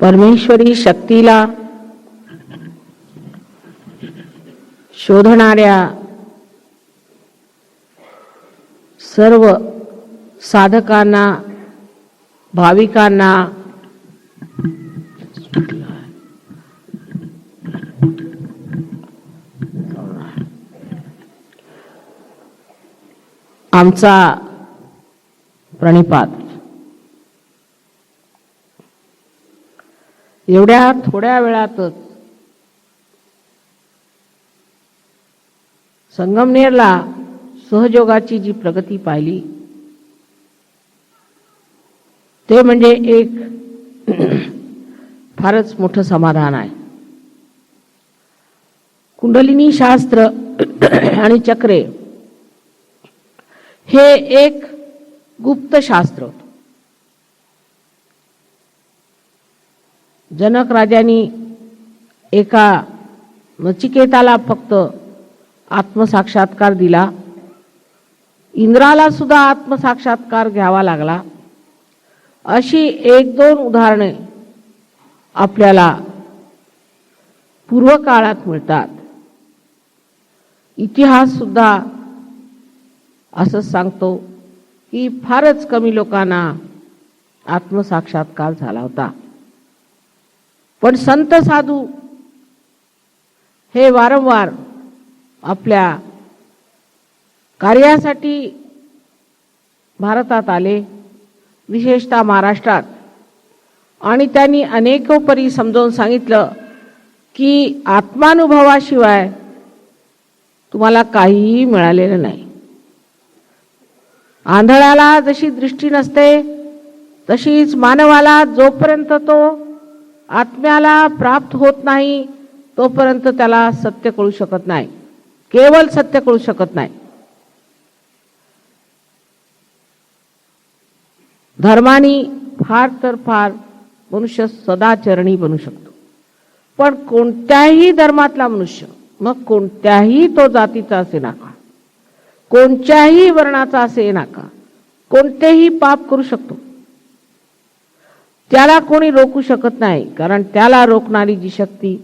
परमेश्वरी शक्तीला शोधणाऱ्या सर्व साधकांना, भाविकांना आमचा प्रणिपात. एवढ्या थोड्या वेळातच संगमनेरला सहयोगाची जी प्रगती पाहिली ते म्हणजे एक फारच मोठं समाधान आहे. कुंडलिनी शास्त्र आणि चक्रे हे एक गुप्त शास्त्र होतं. जनक राजांनी एका नचिकेताला फक्त आत्मसाक्षात्कार दिला, इंद्राला सुद्धा आत्मसाक्षात्कार घ्यावा लागला. अशी एक दोन उदाहरणे आपल्याला पूर्वकाळात मिळतात. इतिहास सुद्धा असं सांगतो की फारच कमी लोकांना आत्मसाक्षात्कार झाला होता. पण संत साधू हे वारंवार आपल्या कार्यासाठी भारतात आले, विशेषतः महाराष्ट्रात, आणि त्यांनी अनेकोपरी समजावून सांगितलं की आत्मानुभवाशिवाय तुम्हाला काहीही मिळालेलं नाही. आंधळ्याला जशी दृष्टी नसते तशीच मानवाला जोपर्यंत तो आत्म्याला प्राप्त होत नाही तोपर्यंत त्याला सत्य कळू शकत नाही, केवळ सत्य कळू शकत नाही. धर्मानी फार तर फार मनुष्य सदाचरणी बनू शकतो, पण कोणत्याही धर्मातला मनुष्य, मग कोणत्याही तो जातीचा असे नाका, कोणत्याही वर्णाचा असे नाका, कोणतेही पाप करू शकतो. त्याला कोणी रोखू शकत नाही, कारण त्याला रोखणारी जी शक्ती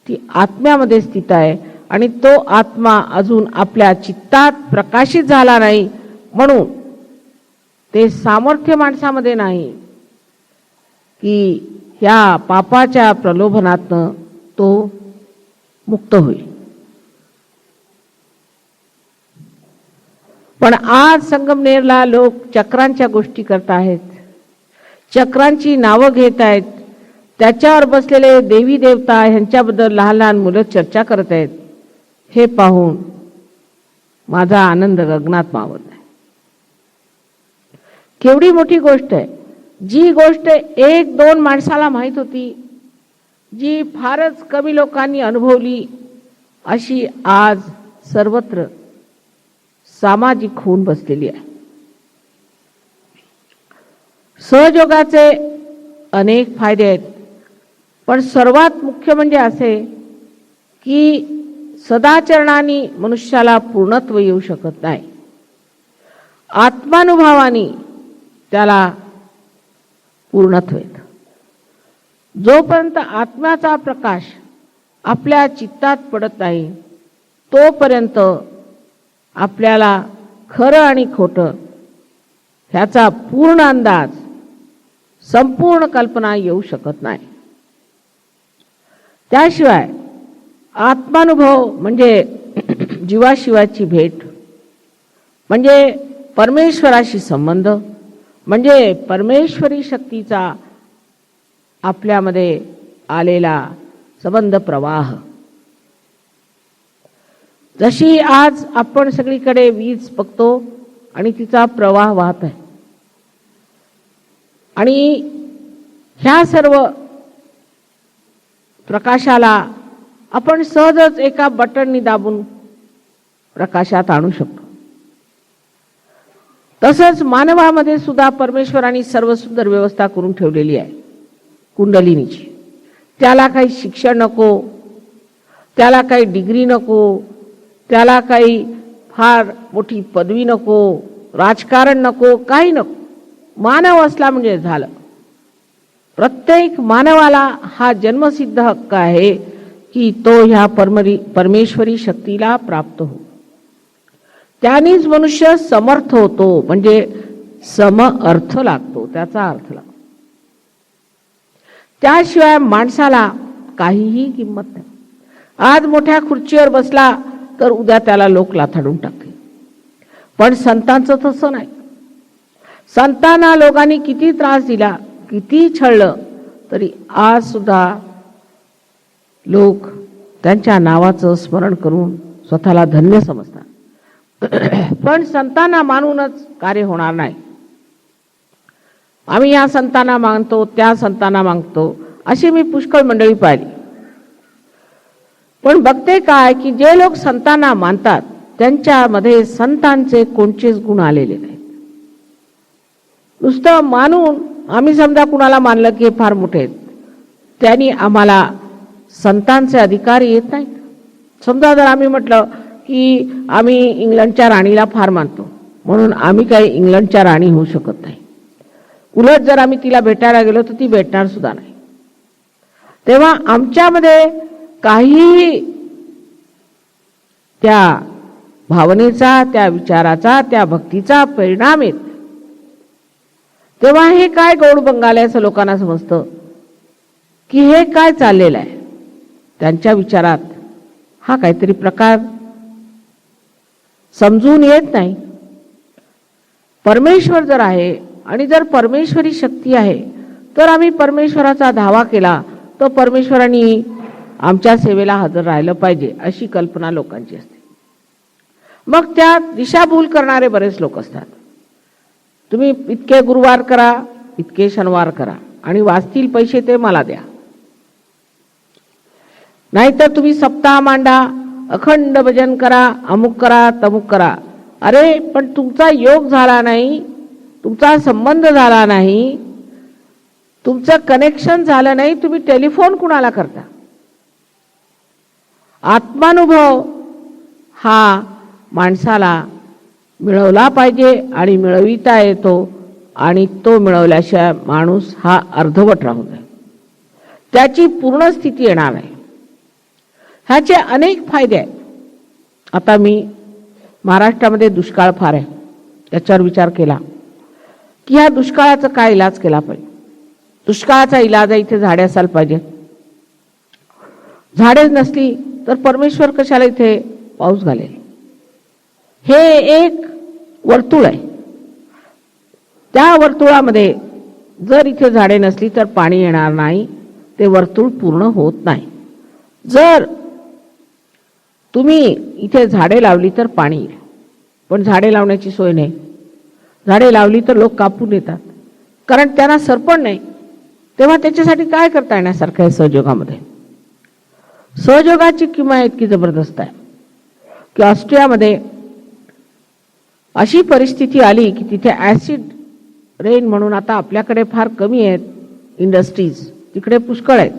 ती आत्म्यामध्ये स्थित आहे आणि तो आत्मा अजून आपल्या चित्तात प्रकाशित झाला नाही. म्हणून ते सामर्थ्य माणसामध्ये नाही की ह्या पापाच्या प्रलोभनातनं तो मुक्त होईल. पण आज संगमनेरला लोक चक्रांच्या गोष्टी करत आहेत, चक्रांची नावं घेत आहेत, त्याच्यावर बसलेले देवी देवता यांच्याबद्दल लहान लहान मुलं चर्चा करत आहेत. हे पाहून माझा आनंद गगनात मावत आहे. केवढी मोठी गोष्ट आहे. जी गोष्ट एक दोन माणसाला माहित होती, जी फारच कमी लोकांनी अनुभवली, अशी आज सर्वत्र सामाजिक होऊन बसलेली आहे. सहयोगाचे अनेक फायदे आहेत, पण सर्वात मुख्य म्हणजे असे की सदाचरणाने मनुष्याला पूर्णत्व येऊ शकत नाही. आत्मानुभवाने त्याला पूर्णत्व येतं. जोपर्यंत आत्म्याचा प्रकाश आपल्या चित्तात पडत नाही तोपर्यंत आपल्याला खरं आणि खोटं ह्याचा पूर्ण अंदाज, संपूर्ण कल्पना येऊ शकत नाही. त्याशिवाय आत्मानुभव म्हणजे जीवाशिवाची भेट, म्हणजे परमेश्वराशी संबंध, म्हणजे परमेश्वरी शक्तीचा आपल्यामध्ये आलेला संबंध प्रवाह. जशी आज आपण सगळीकडे वीज बघतो आणि तिचा प्रवाह वाहत आहे, आणि ह्या सर्व प्रकाशाला आपण सहजच एका बटननी दाबून प्रकाशात आणू शकतो. तसंच मानवामध्ये सुद्धा परमेश्वराने सर्व सुंदर व्यवस्था करून ठेवलेली आहे कुंडलिनीची. त्याला काही शिक्षण नको, त्याला काही डिग्री नको, त्याला काही फार मोठी पदवी नको, राजकारण नको, काही नको. मानव असला म्हणजे झालं. प्रत्येक मानवाला हा जन्मसिद्ध हक्क आहे की तो ह्या परमेश्वरी शक्तीला प्राप्त हो. त्यानेच मनुष्य समर्थ होतो, म्हणजे सम अर्थ लागतो, त्याचा अर्थ लागतो. त्याशिवाय माणसाला काहीही किंमत नाही. आज मोठ्या खुर्चीवर बसला तर उद्या त्याला लोक लाथाडून टाकतील. पण संतांचं तसं नाही. संतांना लोकांनी किती त्रास दिला, किती छळलं, तरी आज सुद्धा लोक त्यांच्या नावाचं स्मरण करून स्वतःला धन्य समजतात. पण संतांना मानूनच कार्य होणार नाही. आम्ही या संतांना मानतो, त्या संतांना मानतो, अशी मी पुष्कळ मंडळी पाहिली. पण बघते काय की जे लोक संतांना मानतात त्यांच्यामध्ये संतांचे कोणतेच गुण आलेले नाहीत. नुसतं मानून आम्ही समजा कुणाला मानलं की हे फार मोठे आहेत, त्यांनी आम्हाला संतांचे अधिकार येत नाहीत. समजा जर आम्ही म्हटलं की आम्ही इंग्लंडच्या राणीला फार मानतो म्हणून आम्ही काही इंग्लंडच्या राणी होऊ शकत नाही, उलट जर आम्ही तिला भेटायला गेलो तर ती भेटणार सुद्धा नाही. तेव्हा आमच्यामध्ये काही त्या भावनेचा, त्या विचाराचा, त्या भक्तीचा परिणाम येत. तेव्हा हे काय गौड बंगाली असं लोकांना समजतं की हे काय चाललेलं आहे. त्यांच्या विचारात हा काहीतरी प्रकार समजून येत नाही. परमेश्वर जर आहे आणि जर परमेश्वरी शक्ती आहे तर आम्ही परमेश्वराचा धावा केला तर परमेश्वराने आमच्या सेवेला हजर राहिलं पाहिजे, अशी कल्पना लोकांची असते. मग त्यात दिशाभूल करणारे बरेच लोक असतात. तुम्ही इतके गुरुवार करा, इतके शनिवार करा आणि वाचतील पैसे ते मला द्या, नाहीतर तुम्ही सप्ताह मांडा, अखंड भजन करा, अमुक करा, तमुक करा. अरे पण तुमचा योग झाला नाही, तुमचा संबंध झाला नाही, तुमचं कनेक्शन झालं नाही, तुम्ही टेलिफोन कुणाला करता. आत्मानुभव हा माणसाला मिळवला पाहिजे आणि मिळविता येतो, आणि तो मिळवल्याशिवाय माणूस हा अर्धवट राहू नये, त्याची पूर्ण स्थिती येणार नाही. ह्याचे अनेक फायदे आहेत. आता मी महाराष्ट्रामध्ये दुष्काळ फार आहे, त्याच्यावर विचार केला की ह्या दुष्काळाचा काय इलाज केला पाहिजे. दुष्काळाचा इलाज इथे झाडे असायला पाहिजे. झाडे नसली तर परमेश्वर कशाला इथे पाऊस घालेल. हे एक वर्तुळ आहे. त्या वर्तुळामध्ये जर इथे झाडे नसली तर पाणी येणार नाही, ते वर्तुळ पूर्ण होत नाही. जर तुम्ही इथे झाडे लावली तर पाणी येईल, पण झाडे लावण्याची सोय नाही. झाडे लावली तर लोक कापून येतात, कारण त्यांना सरपण नाही. तेव्हा त्याच्यासाठी काय करता येण्यासारखं आहे सहयोगामध्ये. सहयोगाची किंमत इतकी जबरदस्त आहे की ऑस्ट्रियामध्ये अशी परिस्थिती आली की तिथे ऍसिड रेन म्हणून, आता आपल्याकडे फार कमी आहेत इंडस्ट्रीज, तिकडे पुष्कळ आहेत,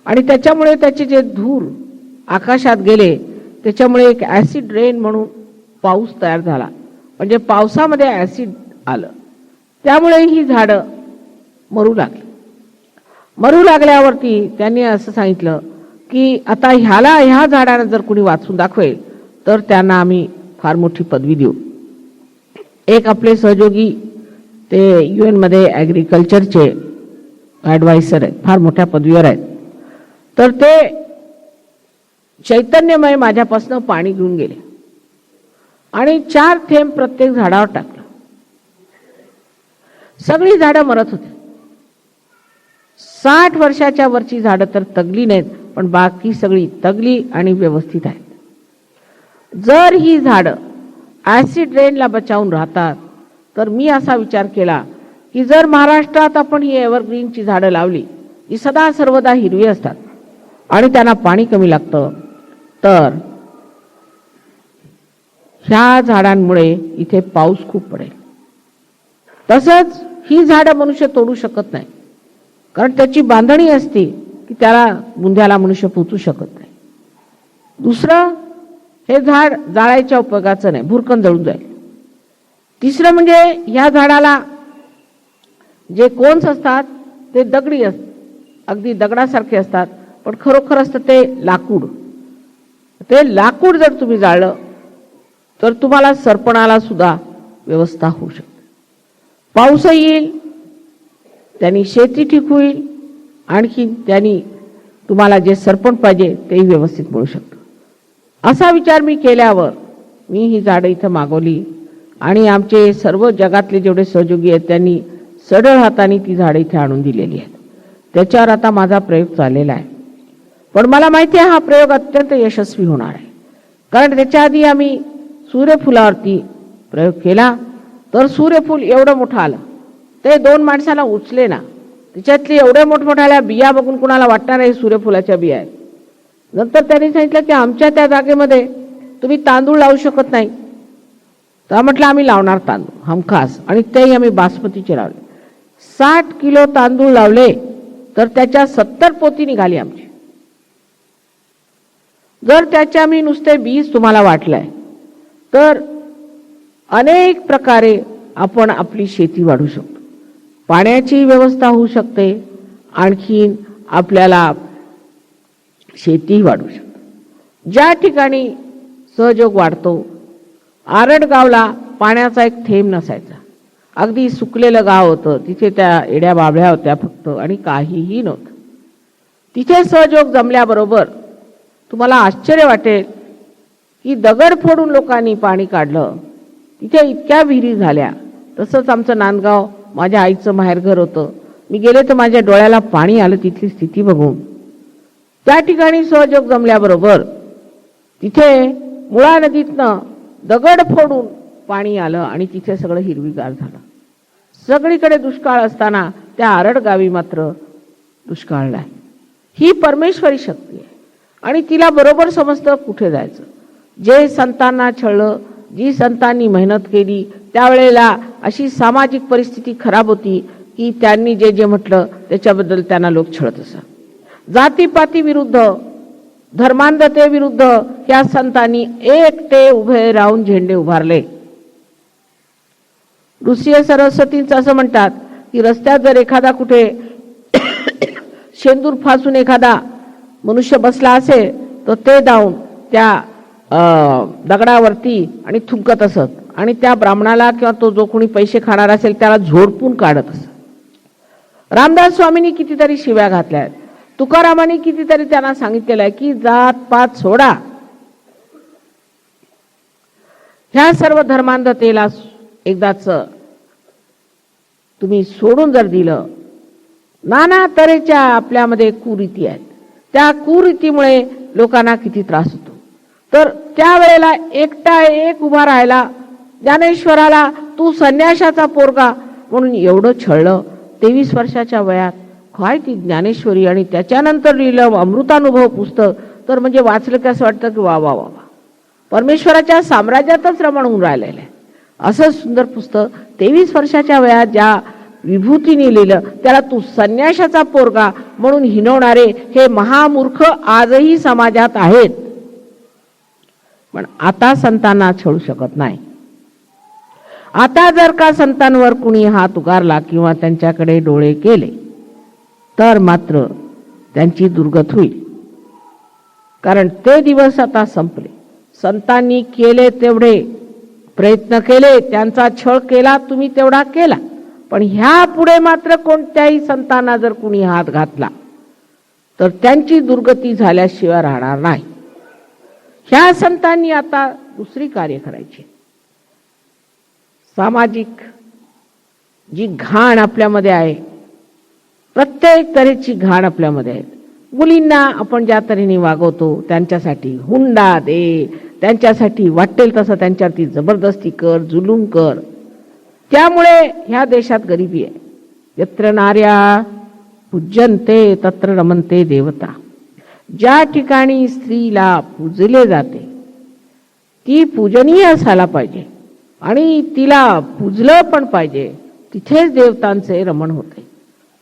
आणि त्याच्यामुळे त्याचे जे धूर आकाशात गेले त्याच्यामुळे एक ऍसिड रेन म्हणून पाऊस तयार झाला. म्हणजे पावसामध्ये ऍसिड आलं, त्यामुळे ही झाडं मरू लागली. मरू लागल्यावरती त्यांनी असं सांगितलं की आता ह्या झाडाला जर कुणी वाचून दाखवेल तर त्यांना आम्ही फार मोठी पदवी देऊ. एक आपले सहयोगी ते UN मध्ये ॲग्रिकल्चरचे ॲडवायझर आहेत, फार मोठ्या पदवीवर आहेत. तर ते चैतन्यमय माझ्यापासून पाणी घेऊन गेले आणि 4 थेंब प्रत्येक झाडावर टाकलं. सगळी झाडं मरत होती. 60 वर्षाच्या वरची झाडं तर तगली नाहीत, पण बाकी सगळी तगली आणि व्यवस्थित आहेत. जर ही झाडं ऍसिड रेनला बचावून राहतात तर मी असा विचार केला की जर महाराष्ट्रात आपण ही एव्हरग्रीनची झाडं लावली, जी सदा सर्वदा हिरवी असतात आणि त्यांना पाणी कमी लागतं, तर ह्या झाडांमुळे इथे पाऊस खूप पडेल. तसंच ही झाडं मनुष्य तोडू शकत नाही, कारण त्याची बांधणी असते की त्याला बुंध्याला मनुष्य पोचू शकत नाही. दुसरं, हे झाड जाळायच्या उपयोगाचं नाही, भुरकन जळून जाईल. तिसरं म्हणजे ह्या झाडाला जे कोन्स असतात ते दगडी अगदी दगडासारखे असतात, पण खरोखर असतं ते लाकूड. ते लाकूड जर तुम्ही जाळलं तर तुम्हाला सरपणाला सुद्धा व्यवस्था होऊ शकते. पाऊस येईल, त्यांनी शेती ठीक होईल, आणखी त्यांनी तुम्हाला जे सरपण पाहिजे तेही व्यवस्थित मिळू शकतं. असा विचार मी केल्यावर मी ही झाडं इथं मागवली आणि आमचे सर्व जगातले जेवढे सहयोगी आहेत त्यांनी सढळ हाताने ती झाडं इथे आणून दिलेली आहेत. त्याच्यावर आता माझा प्रयोग चाललेला आहे. पण मला माहिती आहे हा प्रयोग अत्यंत यशस्वी होणार आहे. कारण त्याच्या आधी आम्ही सूर्यफुलावरती प्रयोग केला तर सूर्यफूल एवढं मोठं आलं, ते 2 माणसाला उचले ना. त्याच्यातली एवढ्या मोठमोठ्या बिया बघून कुणाला वाटणार आहे सूर्यफुलाच्या बिया आहेत. नंतर त्यांनी सांगितलं की आमच्या त्या जागेमध्ये तुम्ही तांदूळ लावू शकत नाही. तर म्हटलं आम्ही लावणार तांदूळ हमखास, आणि तेही आम्ही बासमतीचे लावले. 60 किलो तांदूळ लावले तर त्याच्या 70 पोती निघाली आमची. जर त्याच्या मी नुसते बीज तुम्हाला वाटलंय तर अनेक प्रकारे आपण आपली शेती वाढवू शकतो. पाण्याची व्यवस्था होऊ शकते, आणखीन आपल्याला शेती वाढवू शकतो. ज्या ठिकाणी सहयोग वाढतो, आरडगावला पाण्याचा एक थेंब नसायचा, अगदी सुकलेलं गाव होतं. तिथे त्या एड्या बाबळ्या होत्या फक्त आणि काहीही नव्हतं. तिथे सहयोग जमल्याबरोबर तुम्हाला आश्चर्य वाटेल की दगड फोडून लोकांनी पाणी काढलं. तिथे इतक्या विहिरी झाल्या. तसंच आमचं नांदगाव माझ्या आईचं माहेरघर होतं. मी गेले तर माझ्या डोळ्याला पाणी आलं तिथली स्थिती बघून. त्या ठिकाणी सहयोग जमल्याबरोबर तिथे मुळा नदीतनं दगड फोडून पाणी आलं आणि तिथे सगळं हिरवीगार झालं. सगळीकडे दुष्काळ असताना त्या आरडगावी मात्र दुष्काळ नाही. ही परमेश्वरी शक्ती आहे आणि तिला बरोबर समजतं कुठे जायचं. जे संतांना छळलं, जी संतांनी मेहनत केली, त्यावेळेला अशी सामाजिक परिस्थिती खराब होती की त्यांनी जे जे म्हटलं त्याच्याबद्दल त्यांना लोक छळत असत. जातीपाती विरुद्ध, धर्मांधते विरुद्ध या संतांनी एकटे उभे राहून झेंडे उभारले. ऋषी सरस्वतींचं असं म्हणतात की रस्त्यात जर एखादा कुठे शेंदूर फासून एखादा मनुष्य बसला असेल तर ते जाऊन त्या दगडावरती आणि थुंकत असत आणि त्या ब्राह्मणाला किंवा तो जो कोणी पैसे खाणार असेल त्याला झोडपून काढत असत. रामदास स्वामींनी कितीतरी शिव्या घातल्या आहेत. तुकारामांनी कितीतरी त्यांना सांगितलेलं आहे की जात पात सोडा. ह्या सर्व धर्मांधतेला एकदाच तुम्ही सोडून जर दिलं, नाना तऱ्हेच्या आपल्यामध्ये कुरीती आहेत, त्या कुरीतीमुळे लोकांना किती त्रास होतो. तर त्यावेळेला एकटा एक उभा राहायला ज्ञानेश्वराला तू संन्याशाचा पोरगा म्हणून एवढं छळलं. 23 वर्षाच्या वयात काय ती ज्ञानेश्वरी, आणि त्याच्यानंतर लिहिलं अमृतानुभव पुस्तक. तर म्हणजे वाचलं की असं वाटतं की वा वा वा वा, परमेश्वराच्या साम्राज्यातच रमण होऊन राहिलेलं आहे. असं सुंदर पुस्तक 23 वर्षाच्या वयात ज्या विभूतीने लिहिलं त्याला तू संन्याशाचा पोरगा म्हणून हिणवणारे हे महामूर्ख आजही समाजात आहेत. पण आता संतांना छळू शकत नाही. आता जर का संतांवर कुणी हात उगारला किंवा त्यांच्याकडे डोळे केले तर मात्र त्यांची दुर्गत होईल. कारण ते दिवस आता संपले. संतांनी केले तेवढे प्रयत्न केले, त्यांचा छळ केला, तुम्ही तेवढा केला. पण ह्या पुढे मात्र कोणत्याही संतांना जर कुणी हात घातला तर त्यांची दुर्गती झाल्याशिवाय राहणार नाही. ह्या संतांनी आता दुसरी कार्य करायची. सामाजिक जी घाण आपल्यामध्ये आहे, प्रत्येक तऱ्हेची घाण आपल्यामध्ये आहे. मुलींना आपण ज्या तऱ्हेने वागवतो त्यांच्यासाठी हुंडा दे, त्यांच्यासाठी वाटेल तसं त्यांच्यावरती जबरदस्ती कर, जुलूम कर. त्यामुळे ह्या देशात गरिबी आहे. यत्र नार्या पूज्यन्ते तत्र रमन्ते देवता. ज्या ठिकाणी स्त्रीला पूजले जाते ती पूजनीय असायला पाहिजे आणि तिला पूजलं पण पाहिजे, तिथेच देवतांचे रमण होते.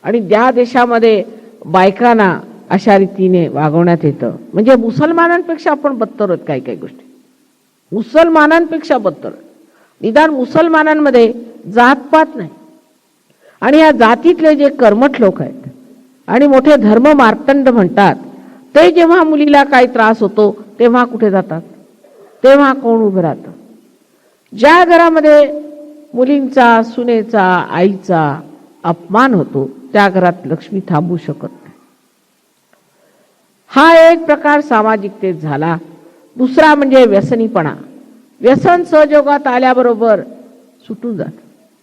आणि ज्या देशामध्ये बायकांना अशा रीतीने वागवण्यात येतं, म्हणजे मुसलमानांपेक्षा आपण बत्तर आहोत. काही काही गोष्टी मुसलमानांपेक्षा बत्तर. निदान मुसलमानांमध्ये जातपात नाही आणि या जातीतले जे कर्मठ लोक आहेत आणि मोठे धर्म मार्तंड म्हणतात, ते जेव्हा मुलीला काही त्रास होतो तेव्हा कुठे जातात? तेव्हा कोण उभं राहतं? ज्या घरामध्ये मुलींचा, सुनेचा, आईचा अपमान होतो त्या घरात लक्ष्मी थांबू शकत नाही. हा एक प्रकार सामाजिकतेत झाला. दुसरा म्हणजे व्यसनीपणा. व्यसन सहयोगात आल्याबरोबर सुटून जात.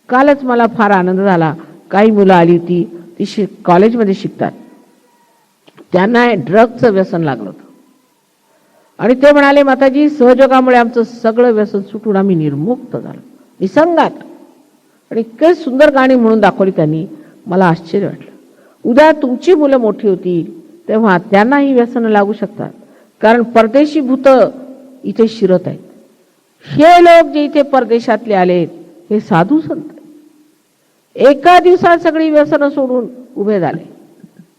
कालच मला फार आनंद झाला. काही मुलं आली होती, ती कॉलेजमध्ये शिकतात, त्यांना ड्रगचं व्यसन लागलं होतं आणि ते म्हणाले, माताजी सहयोगामुळे आमचं सगळं व्यसन सुटून आम्ही निर्मुक्त झालो, निसंगात. आणि इतके सुंदर गाणी म्हणून दाखवली त्यांनी, मला आश्चर्य वाटलं. उद्या तुमची मुलं मोठी होतील तेव्हा त्यांनाही व्यसन लागू शकतात, कारण परदेशी भूत इथे शिरत आहेत. हे लोक जे इथे परदेशातले आलेत हे साधू संत एका दिवसात सगळी व्यसनं सोडून उभे झाले.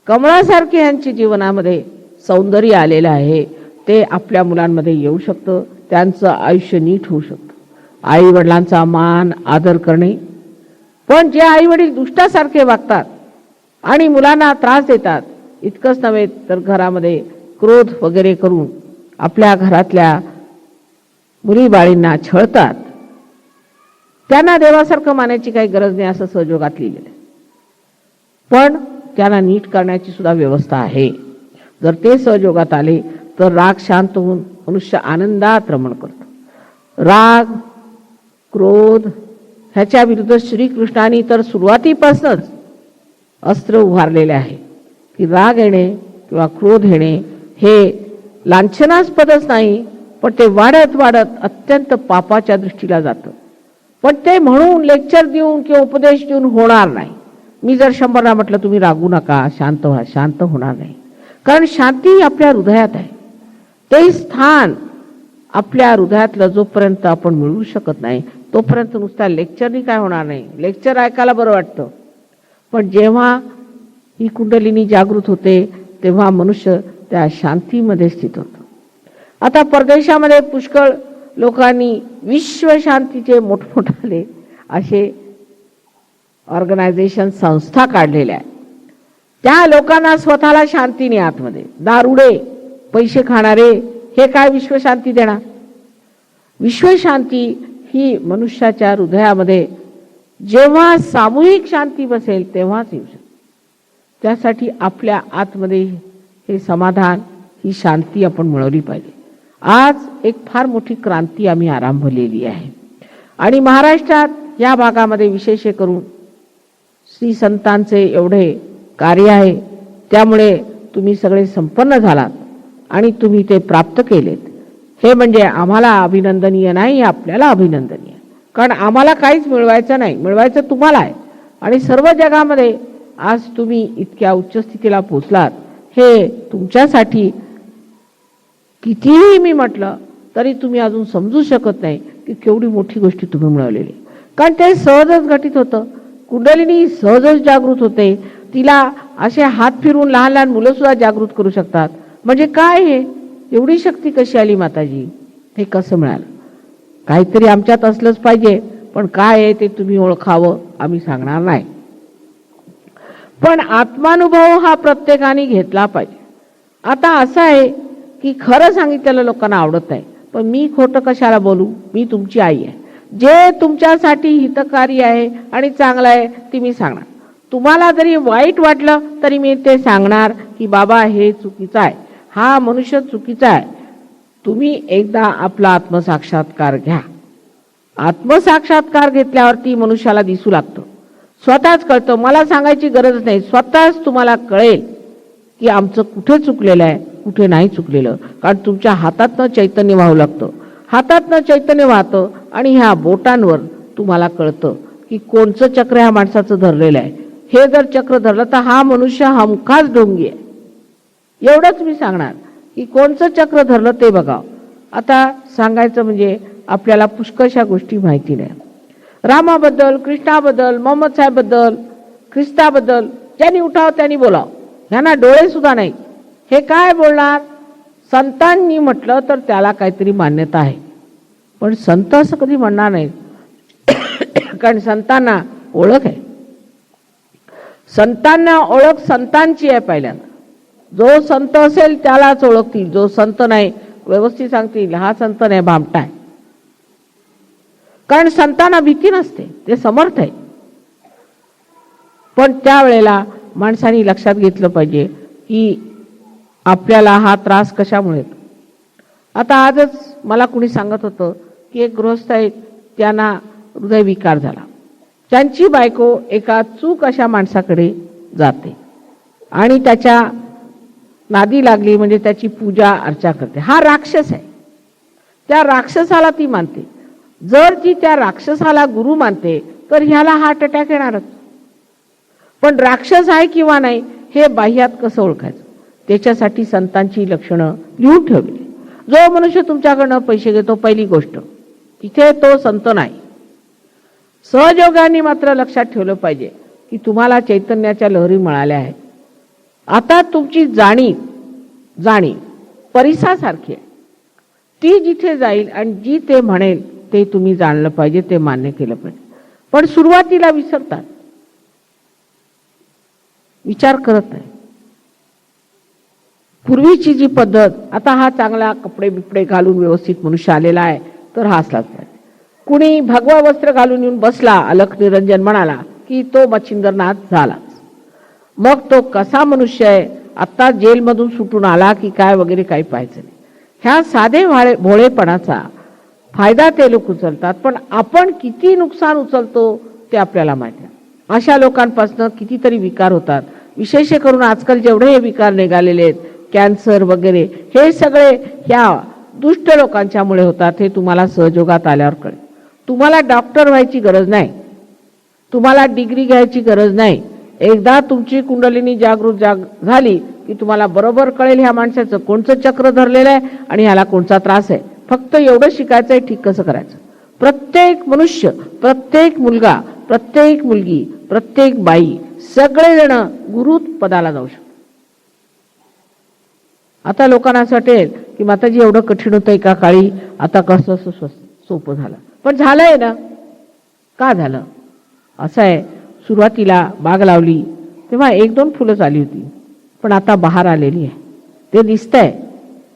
कमळासारखे यांच्या जीवनामध्ये सौंदर्य आलेलं आहे, ते आपल्या मुलांमध्ये येऊ शकतं, त्यांचं आयुष्य नीट होऊ शकतं. आई वडिलांचा मान आदर करणे. पण जे आई वडील दुष्टासारखे वागतात आणि मुलांना त्रास देतात, इतकंच नव्हे तर घरामध्ये क्रोध वगैरे करून आपल्या घरातल्या मुली बाळींना छळतात, त्यांना देवासारखं मानायची काही गरज नाही असं सहयोगात लिहिलेलं आहे. पण त्यांना नीट करण्याची सुद्धा व्यवस्था आहे. जर ते सहयोगात आले तर राग शांत होऊन मनुष्य आनंदात रमण करतो. राग, क्रोध ह्याच्या विरुद्ध श्रीकृष्णाने तर सुरुवातीपासूनच अस्त्र उभारलेले आहे की राग येणे किंवा क्रोध येणे हे लांछनास्पदच नाही, पण ते वाढत वाढत अत्यंत पापाच्या दृष्टीला जातं. पण ते म्हणून लेक्चर देऊन किंवा उपदेश देऊन होणार नाही. मी जर 100ला म्हटलं तुम्ही रागू नका, शांत व्हा, शांत होणार नाही. कारण शांती आपल्या हृदयात आहे. ते स्थान आपल्या हृदयातलं जोपर्यंत आपण मिळवू शकत नाही तोपर्यंत नुसत्या लेक्चरनी काय होणार नाही. लेक्चर ऐकायला बरं वाटतं, पण जेव्हा ही कुंडलिनी जागृत होते तेव्हा मनुष्य त्या शांतीमध्ये स्थित होतो. आता परदेशामध्ये पुष्कळ लोकांनी विश्व शांतीचे मोठमोठाले असे ऑर्गनायझेशन, संस्था काढलेल्या आहेत. त्या लोकांना स्वतःला शांती नाही आतमध्ये. दारुडे, पैसे खाणारे हे काय विश्वशांती देणार? विश्वशांती ही मनुष्याच्या हृदयामध्ये जेव्हा सामूहिक शांती बसेल तेव्हाच येऊ शकते. त्यासाठी आपल्या आतमध्ये हे समाधान, ही शांती आपण मिळवली पाहिजे. आज एक फार मोठी क्रांती आम्ही आरंभलेली आहे आणि महाराष्ट्रात या भागामध्ये विशेष करून श्री संतांचे एवढे कार्य आहे, त्यामुळे तुम्ही सगळे संपन्न झालात आणि तुम्ही ते प्राप्त केलेत. हे म्हणजे आम्हाला अभिनंदनीय नाही, आपल्याला अभिनंदनीय. कारण आम्हाला काहीच मिळवायचं नाही, मिळवायचं तुम्हाला आहे. आणि सर्व जगामध्ये आज तुम्ही इतक्या उच्च स्थितीला पोहोचलात, हे तुमच्यासाठी कितीही मी म्हटलं तरी तुम्ही अजून समजू शकत नाही की केवढी मोठी गोष्ट तुम्ही मिळवलेली. कारण ते सहजच घटित होतं. कुंडलिनी सहजच जागृत होते. तिला असे हात फिरून लहान लहान मुलं सुद्धा जागृत करू शकतात. म्हणजे काय हे एवढी शक्ती कशी आली माताजी? हे कसं मिळालं? काहीतरी आमच्यात असलंच पाहिजे, पण काय आहे ते तुम्ही ओळखावं, आम्ही सांगणार नाही. पण आत्मानुभव हा प्रत्येकाने घेतला पाहिजे. आता असं आहे की खरं सांगितलेलं लोकांना आवडत नाही, पण मी खोटं कशाला बोलू? मी तुमची आई आहे. जे तुमच्यासाठी हितकारी आहे आणि चांगलं आहे ते मी सांगणार. तुम्हाला जरी वाईट वाटलं तरी मी ते सांगणार की बाबा हे चुकीचं आहे, हा मनुष्य चुकीचा आहे. तुम्ही एकदा आपला आत्मसाक्षात्कार घ्या. आत्मसाक्षात्कार घेतल्यावरती मनुष्याला दिसू लागतं, स्वतःच कळतं. मला सांगायची गरज नाही, स्वतःच तुम्हाला कळेल की आमचं कुठे चुकलेलं आहे, कुठे नाही चुकलेलं. कारण तुमच्या हातातनं चैतन्य वाहू लागतं. हातातनं चैतन्य वाहतं आणि ह्या बोटांवर तुम्हाला कळतं की कोणचं चक्र ह्या माणसाचं धरलेलं आहे. हे जर चक्र धरलं तर हा मनुष्य हमखास ढोंगी आहे. एवढंच मी सांगणार की कोणचं चक्र धरलं ते बघा. आता सांगायचं म्हणजे आपल्याला पुष्कळशा गोष्टी माहिती नाही. रामाबद्दल, कृष्णाबद्दल, मोहम्मद साहेबबद्दल, ख्रिस्ताबद्दल ज्यांनी उठाव त्यांनी बोलाव. ह्यांना डोळे सुद्धा नाही. हे काय बोलणार? संतांनी म्हटलं तर त्याला काहीतरी मान्यता आहे, पण संत असं कधी म्हणणार नाही कारण संतांना ओळख आहे. संतांना ओळख संतांची आहे पहिल्यांदा. जो संत असेल त्यालाच ओळखतील, जो संत नाही व्यवस्थित सांगतील हा संत नाही भामटा आहे. कारण संतांना भीती नसते, ते समर्थ आहे. पण त्यावेळेला माणसाने लक्षात घेतलं पाहिजे की आपल्याला हा त्रास कशामुळे येतो. आता आजच मला कुणी सांगत होतं की एक गृहस्थ आहेत, त्यांना हृदयविकार झाला. त्यांची बायको एका चूक अशा माणसाकडे जाते आणि त्याच्या नादी लागली, म्हणजे त्याची पूजा अर्चा करते. हा राक्षस आहे, त्या राक्षसाला ती मानते. जर ती त्या राक्षसाला गुरु मानते तर ह्याला हार्ट अटॅक येणारच. पण राक्षस आहे किंवा नाही हे बाह्यात कसं ओळखायचं, त्याच्यासाठी संतांची लक्षणं लिहून ठेवली. जो मनुष्य तुमच्याकडनं पैसे घेतो, पहिली गोष्ट तिथे तो संत नाही. सहयोगाने मात्र लक्षात ठेवलं पाहिजे की तुम्हाला चैतन्याच्या लहरी मिळाल्या आहेत. आता तुमची जाणीव परिसासारखी आहे. ती जिथे जाईल आणि जी ते म्हणेल ते तुम्ही जाणलं पाहिजे, ते मान्य केलं पाहिजे. पण सुरुवातीला विसरतात, विचार करत नाही. पूर्वीची जी पद्धत, आता हा चांगला कपडे बिपडे घालून व्यवस्थित मनुष्य आलेला आहे तर हा असलाच पाहिजे. कुणी भगवा वस्त्र घालून येऊन बसला, अलख निरंजन म्हणाला की तो मच्छिंद्रनाथ झालाच. मग तो कसा मनुष्य आहे, आता जेलमधून सुटून आला की काय वगैरे काही पाहायचं नाही. ह्या साधे भोळेपणाचा फायदा ते लोक उचलतात, पण आपण किती नुकसान उचलतो ते आपल्याला माहिती आहे. अशा लोकांपासून कितीतरी विकार होतात. विशेष करून आजकाल जेवढे हे विकार निघालेले आहेत, कॅन्सर वगैरे, हे सगळे ह्या दुष्ट लोकांच्यामुळे होतात. हे तुम्हाला सहयोगात आल्यावर कळेल. तुम्हाला डॉक्टर व्हायची गरज नाही, तुम्हाला डिग्री घ्यायची गरज नाही. एकदा तुमची कुंडलिनी जागृत झाली की तुम्हाला बरोबर कळेल ह्या माणसाचं कोणचं चक्र धरलेलं आहे आणि ह्याला कोणचा त्रास आहे. फक्त एवढं शिकायचं आहे ठीक कसं करायचं. प्रत्येक मनुष्य, प्रत्येक मुलगा, प्रत्येक मुलगी, प्रत्येक बाई, सगळेजण गुरु पदाला जाऊ शकतात. आता लोकांना असं वाटेल की माताजी एवढं कठीण होतं एका काळी, आता कसं सोपं झालं. पण झालंय ना. का झालं असं आहे, सुरुवातीला बाग लावली तेव्हा 1-2 फुलं आली होती, पण आता बहार आलेली आहे, ते दिसतंय.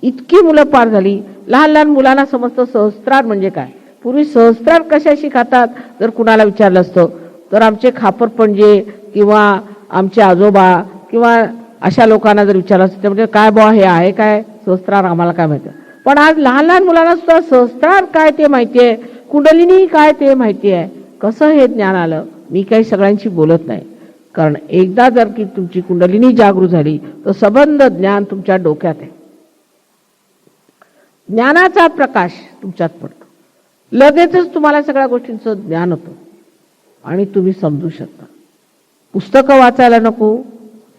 इतकी मुलं पार झाली. लहान लहान मुलांना समजतं सहस्त्रार म्हणजे काय. पूर्वी सहस्त्रार कशाशी खातात जर कुणाला विचारलं असतं तर आमचे खापरपणजे किंवा आमचे आजोबा किंवा अशा लोकांना जर विचारलं असतं म्हणजे काय बुवा हे आहे काय सहस्त्रार, आम्हाला काय माहिती. पण आज लहान लहान मुलांना सुद्धा सहस्त्रार काय ते माहिती आहे, कुंडलिनी काय ते माहिती आहे. कसं हे ज्ञान आलं. मी काही सगळ्यांशी बोलत नाही, कारण एकदा जर की तुमची कुंडलिनी जागृत झाली तर संबंध ज्ञान तुमच्या डोक्यात आहे. ज्ञानाचा प्रकाश तुमच्यात पडतो, लगेचच तुम्हाला सगळ्या गोष्टींचं ज्ञान होतं आणि तुम्ही समजू शकता. पुस्तकं वाचायला नको,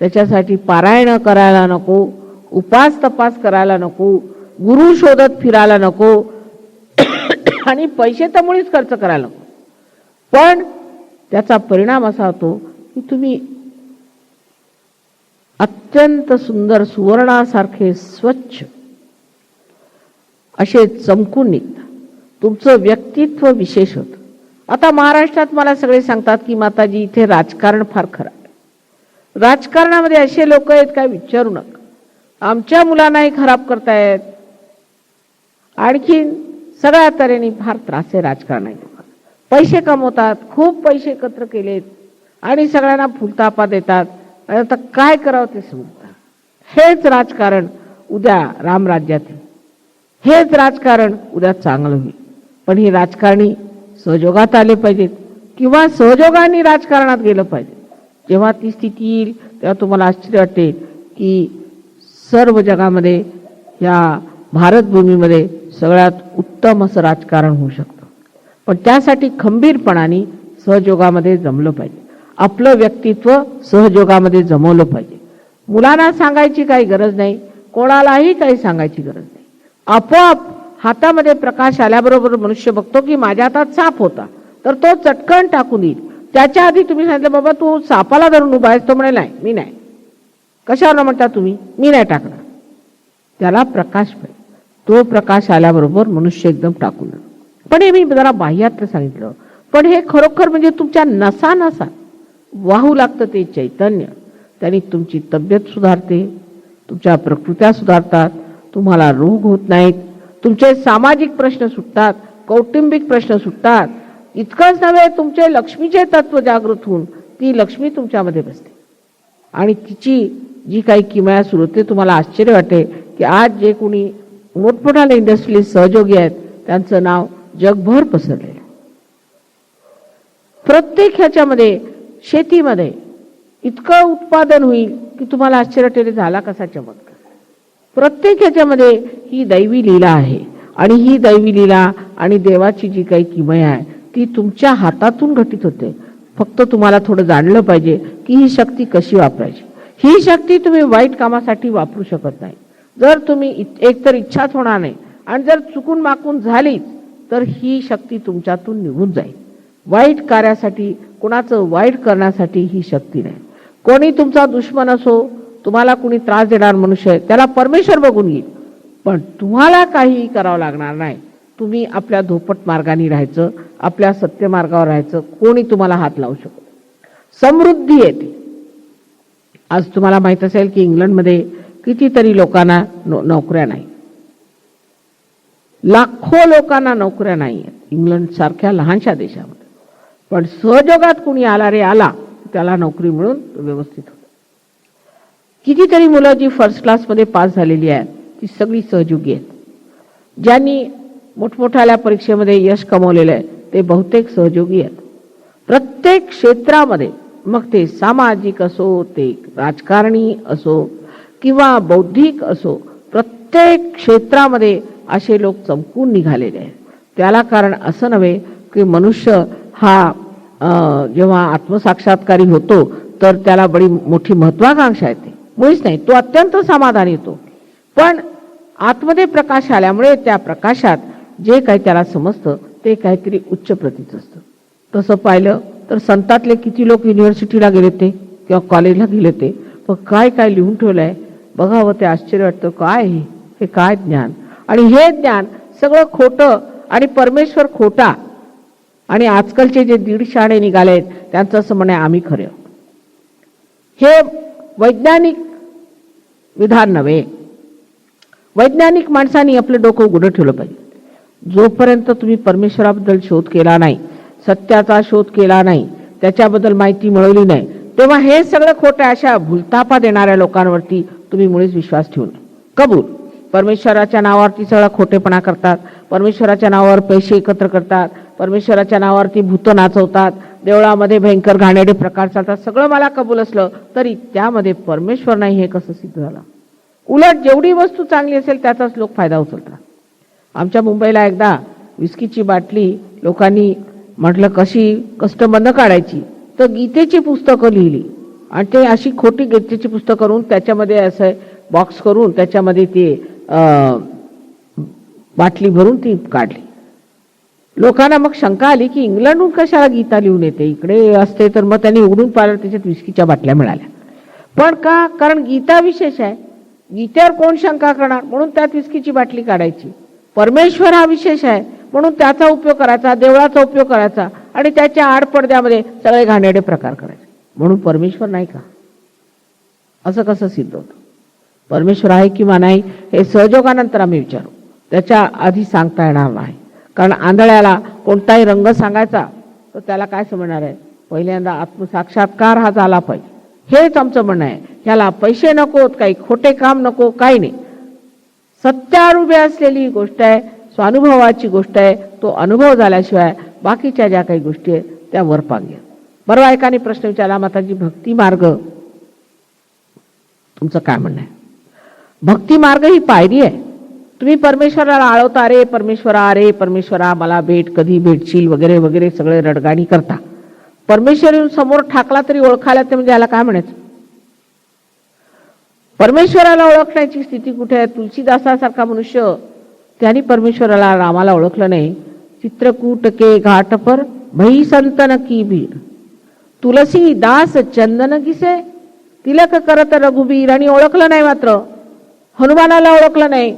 त्याच्यासाठी पारायण करायला नको, उपास तपास करायला नको, गुरु शोधत फिरायला नको आणि पैसे तर मुळीच खर्च करायला नको. पण त्याचा परिणाम असा होतो की तुम्ही अत्यंत सुंदर सुवर्णासारखे स्वच्छ असे चमकून निघतात. तुमचं व्यक्तित्व विशेष होतं. आता महाराष्ट्रात मला सगळे सांगतात की माताजी इथे राजकारण फार खराब आहे. राजकारणामध्ये असे लोक आहेत काय विचारू नका. आमच्या मुलांनाही खराब करतायत, आणखीन सगळ्या तऱ्हेने फार त्रास आहे राजकारणात. पैसे कमवतात, खूप पैसे एकत्र केलेत आणि सगळ्यांना फुलतापा देतात. आता काय करावं ते समजतात. हेच राजकारण उद्या रामराज्यात येईल, हेच राजकारण उद्या चांगलं होईल. पण हे राजकारणी सहयोगात आले पाहिजेत किंवा सहयोगाने राजकारणात गेलं पाहिजे. जेव्हा ती स्थिती येईल तेव्हा तुम्हाला आश्चर्य वाटेल की सर्व जगामध्ये या भारतभूमीमध्ये सगळ्यात उत्तम असं राजकारण होऊ शकतं. पण त्यासाठी खंबीरपणाने सहयोगामध्ये जमलं पाहिजे. आपलं व्यक्तित्व सहयोगामध्ये जमवलं पाहिजे. मुलांना सांगायची काही गरज नाही, कोणालाही काही सांगायची गरज नाही. आपोआप हातामध्ये प्रकाश आल्याबरोबर मनुष्य बघतो की माझ्या हातात साप होता तर तो चटकन टाकून देईल. त्याच्या आधी तुम्ही सांगितलं बाबा तू सापाला धरून उभा आहेस, तो म्हणे नाही मी नाही. कशावर म्हणता तुम्ही, मी नाही टाकणार. त्याला प्रकाश पाहिजे. तो प्रकाश आल्याबरोबर मनुष्य एकदम टाकून. पण हे मी जरा बाह्यात सांगितलं, पण हे खरोखर म्हणजे तुमच्या नसा वाहू लागतं ते चैतन्य. त्यांनी तुमची तब्येत सुधारते, तुमच्या प्रकृत्या सुधारतात, तुम्हाला रोग होत नाहीत, तुमचे सामाजिक प्रश्न सुटतात, कौटुंबिक प्रश्न सुटतात. इतकंच नव्हे, तुमचे लक्ष्मीचे तत्व जागृत होऊन ती लक्ष्मी तुमच्यामध्ये बसते आणि तिची जी काही किमया सुरू होते. तुम्हाला आश्चर्य वाटेल की आज जे कोणी मोठमोठाले इंडस्ट्रीज सहयोगी आहेत त्यांचं नाव जगभर पसरलेलं आहे. प्रत्येक ह्याच्यामध्ये शेतीमध्ये इतकं उत्पादन होईल की तुम्हाला आश्चर्य वाटेल झाला कसा चमत्कार. प्रत्येक ह्याच्यामध्ये ही दैवी लीला आहे आणि ही दैवी लीला आणि देवाची जी काही किमया आहे ती तुमच्या हातातून घटित होते. फक्त तुम्हाला थोडं जाणलं पाहिजे की ही शक्ती कशी वापरायची. ही शक्ती तुम्ही वाईट कामासाठी वापरू शकत नाही. जर तुम्ही एकतर इच्छाच होणार नाही आणि जर चुकून माकून झालीच तर ही शक्ती तुमच्यातून निघून जाईल. वाईट कार्यासाठी, कुणाचं वाईट करण्यासाठी ही शक्ती नाही. कोणी तुमचा दुश्मन असो, तुम्हाला कोणी त्रास देणार मनुष्य आहे त्याला परमेश्वर बघून येईल, पण तुम्हाला काहीही करावं लागणार नाही. तुम्ही आपल्या धोपट मार्गाने राहायचं, आपल्या सत्य मार्गावर राहायचं. कोणी तुम्हाला हात लावू शकत. समृद्धी येते. आज तुम्हाला माहित असेल की इंग्लंडमध्ये कितीतरी लोकांना नोकऱ्या नाही. लाखो लोकांना नोकऱ्या नाही आहेत इंग्लंड सारख्या लहानशा देशामध्ये. पण सहयोगात कुणी आला रे आला त्याला नोकरी मिळून व्यवस्थित होतं. कितीतरी मुलं जी फर्स्ट क्लासमध्ये पास झालेली आहेत ती सगळी सहयोगी आहेत. ज्यांनी मोठमोठ्या परीक्षेमध्ये यश कमवलेलं आहे ते बहुतेक सहयोगी आहेत. प्रत्येक क्षेत्रामध्ये, मग ते सामाजिक असो, ते राजकारणी असो किंवा बौद्धिक असो, प्रत्येक क्षेत्रामध्ये असे लोक चमकून निघालेले आहेत. त्याला कारण असं नव्हे की मनुष्य हा जेव्हा आत्मसाक्षात्कारी होतो तर त्याला बडी मोठी महत्वाकांक्षा येते. मुळीच नाही, तो अत्यंत समाधान येतो. पण आतमध्ये प्रकाश आल्यामुळे त्या प्रकाशात जे काही त्याला समजतं ते काहीतरी उच्च प्रतीचं असतं. तसं पाहिलं तर संतातले किती लोक युनिव्हर्सिटीला गेले ते किंवा कॉलेजला गेले ते, पण काय काय लिहून ठेवलंय बघावं ते आश्चर्य वाटतं. काय हे काय ज्ञान. आणि हे ज्ञान सगळं खोटं आणि परमेश्वर खोटा. आणि आजकालचे जे दीड शाणे निघाले त्यांचं असं म्हणे आम्ही खरे. हे वैज्ञानिक विधान नव्हे. वैज्ञानिक माणसांनी आपलं डोकं उघडं ठेवलं पाहिजे. जोपर्यंत तुम्ही परमेश्वराबद्दल शोध केला नाही, सत्याचा शोध केला नाही, त्याच्याबद्दल माहिती मिळवली नाही, तेव्हा हे सगळं खोटं अशा भुलतापा देणाऱ्या लोकांवरती तुम्ही मुळीच विश्वास ठेवू नये. कबूल, परमेश्वराच्या नावावरती सगळा खोटेपणा करतात, परमेश्वराच्या नावावर पैसे एकत्र करतात, परमेश्वराच्या नावावरती भूत नाचवतात, देवळामध्ये भयंकर घाणेरडे प्रकार चालतात. सगळं मला कबूल असलं तरी त्यामध्ये परमेश्वर नाही हे कसं सिद्ध झालं. उलट जेवढी वस्तू चांगली असेल त्याचाच लोक फायदा उचलतात. आमच्या मुंबईला एकदा विस्कीची बाटली लोकांनी म्हटलं कशी कस्टमर न काढायची, तर गीतेची पुस्तकं लिहिली आणि ते अशी खोटी गीतेची पुस्तकं करून त्याच्यामध्ये असं बॉक्स करून त्याच्यामध्ये ते बाटली भरून ती काढली. लोकांना मग शंका आली की इंग्लंडहून कशाला गीता लिहून येते, इकडे असते तर मग त्यांनी उघडून पाहिलं त्याच्यात विस्कीच्या बाटल्या मिळाल्या. पण का? कारण गीता विशेष आहे, गीतेवर कोण शंका करणार म्हणून त्यात विस्कीची बाटली काढायची. परमेश्वर हा विशेष आहे म्हणून त्याचा उपयोग करायचा, देवळाचा उपयोग करायचा आणि त्याच्या आडपडद्यामध्ये सगळे घाणेरडे प्रकार करायचे. म्हणून परमेश्वर नाही का? असं कसं सिद्ध होतं? परमेश्वर आहे किंवा नाही हे सहयोगानंतर आम्ही विचारू, त्याच्या आधी सांगता येणार नाही. कारण आंधळ्याला कोणताही रंग सांगायचा तर त्याला काय समजणार आहे? पहिल्यांदा आत्मसाक्षात्कार हा झाला पाहिजे. हेच आमचं म्हणणं आहे. ह्याला पैसे नकोत, काही खोटे काम नको, काही नाही. सत्यावर उभी असलेली गोष्ट आहे, स्वानुभवाची गोष्ट आहे. तो अनुभव झाल्याशिवाय बाकीच्या ज्या काही गोष्टी आहेत त्या वरपांग्य. बरोबर, एकाने प्रश्न विचारला, माताजी भक्ती मार्ग तुमचं काय म्हणणं आहे? भक्ती मार्ग ही पायरी आहे. तुम्ही परमेश्वराला आळवता, अरे परमेश्वरा, अरे परमेश्वरा मला भेट, कधी भेटशील वगैरे वगैरे सगळे रडगाणी करता. परमेश्वर येऊन समोर ठाकला तरी ओळखायला ते म्हणजे याला काय म्हणायचं? परमेश्वराला ओळखण्याची स्थिती कुठे आहे? तुलसीदासासारखा मनुष्य त्यांनी परमेश्वराला रामाला ओळखलं नाही. चित्रकूट के घाट पर भई संतन की भीड़, तुलसी दास चंदन किसे तिलक करत रघुबीर. आणि ओळखलं नाही, मात्र हनुमानाला ओळखलं नाही.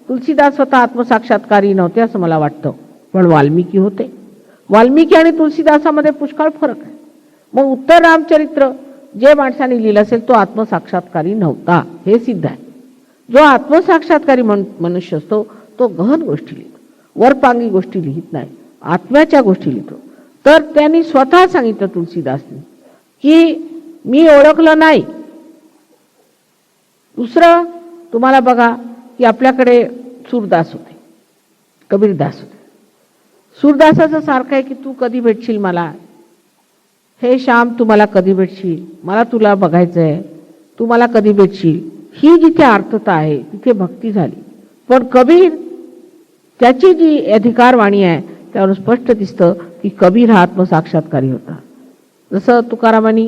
तुलसीदास स्वतः आत्मसाक्षात्कारी नव्हते असं मला वाटतं, पण वाल्मिकी होते. वाल्मिकी आणि तुलसीदासामध्ये पुष्कळ फरक आहे. मग उत्तर रामचरित्र जे माणसाने लिहिलं असेल तो आत्मसाक्षात्कारी नव्हता, हे सिद्ध आहे. जो आत्मसाक्षात्कारी मनुष्य असतो तो गहन गोष्टी लिहितो, वरपांगी गोष्टी लिहित नाही, आत्म्याच्या गोष्टी लिहितो. तर त्यांनी स्वतः सांगितलं तुलसीदासनी की मी ओळखलं नाही. दुसरं तुम्हाला बघा की आपल्याकडे सूरदास होते, कबीरदास होते. सूरदासाचं सारखं आहे की तू कधी भेटशील मला, हे श्याम तू मला कधी भेटशील, मला तुला बघायचंय, तू मला कधी भेटशील. ही जिथे अर्थता आहे तिथे भक्ती झाली. पण कबीर त्याची जी अधिकारवाणी आहे त्यावर स्पष्ट दिसतं की कबीर हा आत्मसाक्षात्कारी होता. जसं तुकारामांनी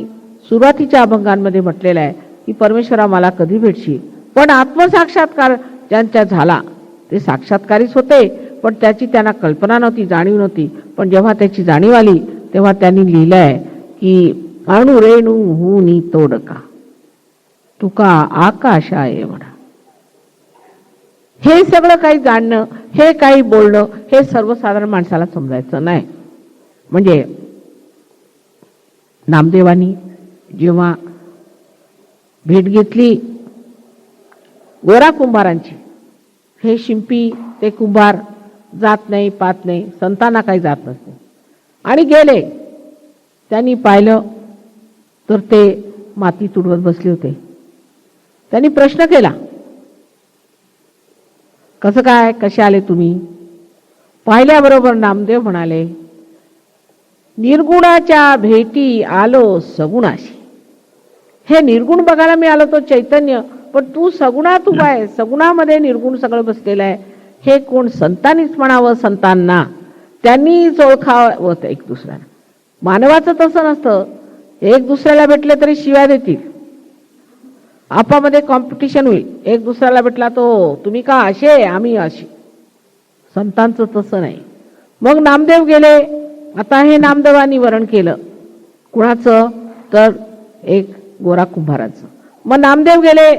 सुरुवातीच्या अभंगांमध्ये म्हटलेलं आहे की परमेश्वरा मला कधी भेटशील. पण आत्मसाक्षात्कार ज्यांच्या झाला ते साक्षात्कारीच होते, पण त्याची त्यांना कल्पना नव्हती, जाणीव नव्हती. पण जेव्हा त्याची जाणीव आली तेव्हा त्यांनी लिहिलंय की अणुरेणू हुनी तोडका तुका आकाश आहे म्हणा. हे सगळं काही जाणणं, हे काही बोलणं, हे सर्वसाधारण माणसाला समजायचं नाही. म्हणजे नामदेवानी जेव्हा भेट घेतली गोरा कुंभारांची, हे शिंपी ते कुंभार जात नाही, पात नाही, संतांना काही जात नसते, आणि गेले. त्यांनी पाहिलं तर ते माती तुडवत बसले होते. त्यांनी प्रश्न केला, कसं काय, कसे आले तुम्ही? पाहिल्याबरोबर नामदेव म्हणाले, निर्गुणाच्या भेटी आलो सगुणाशी. हे निर्गुण बघायला मी आलो तो चैतन्य, पण तू सगुणात उभा आहे, सगुणामध्ये निर्गुण सगळं बसलेलं आहे. हे कोण संतांनीच म्हणावं, संतांना त्यांनीच ओळखावं एक दुसऱ्याला. मानवाचं तसं नसतं, एक दुसऱ्याला भेटले तरी शिव्या देतील, आपामध्ये कॉम्पिटिशन होईल. एक दुसऱ्याला भेटला तो तुम्ही का असे, आम्ही असे. संतांचं तसं नाही. मग नामदेव गेले. आता हे नामदेवांनी वरण केलं कुणाचं, तर एक गोरा कुंभाराचं. मग नामदेव गेले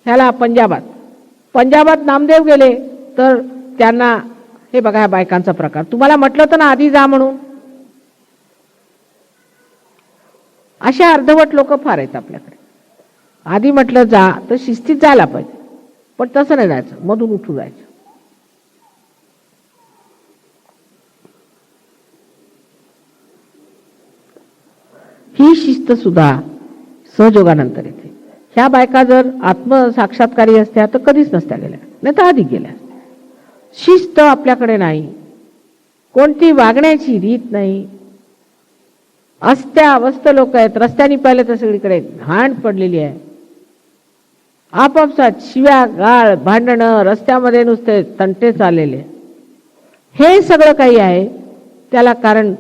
ह्याला पंजाबात, पंजाबात नामदेव गेले तर त्यांना हे बघा ह्या बायकांचा प्रकार. तुम्हाला म्हटलं तर ना आधी जा म्हणून. अशा अर्धवट लोक फार आहेत आपल्याकडे. आधी म्हटलं जा तर शिस्तीत जायला पाहिजे, पण तसं नाही जायचं, मधून उठून जायचं. ही शिस्त सुद्धा सहयोगानंतर येते. ह्या बायका जर आत्मसाक्षात्कारी असत्या तर कधीच नसत्या गेल्या, नाही तर आधी गेल्या. शिस्त आपल्याकडे नाही, कोणती वागण्याची रीत नाही. अस्त्या अवस्थ लोक आहेत. रस्त्याने पाहिलं तर सगळीकडे घाण पडलेली आहे. आपापसात शिव्या गाळ भांडणं, रस्त्यामध्ये नुसते तंटे चाललेले. हे सगळं काही आहे त्याला कारण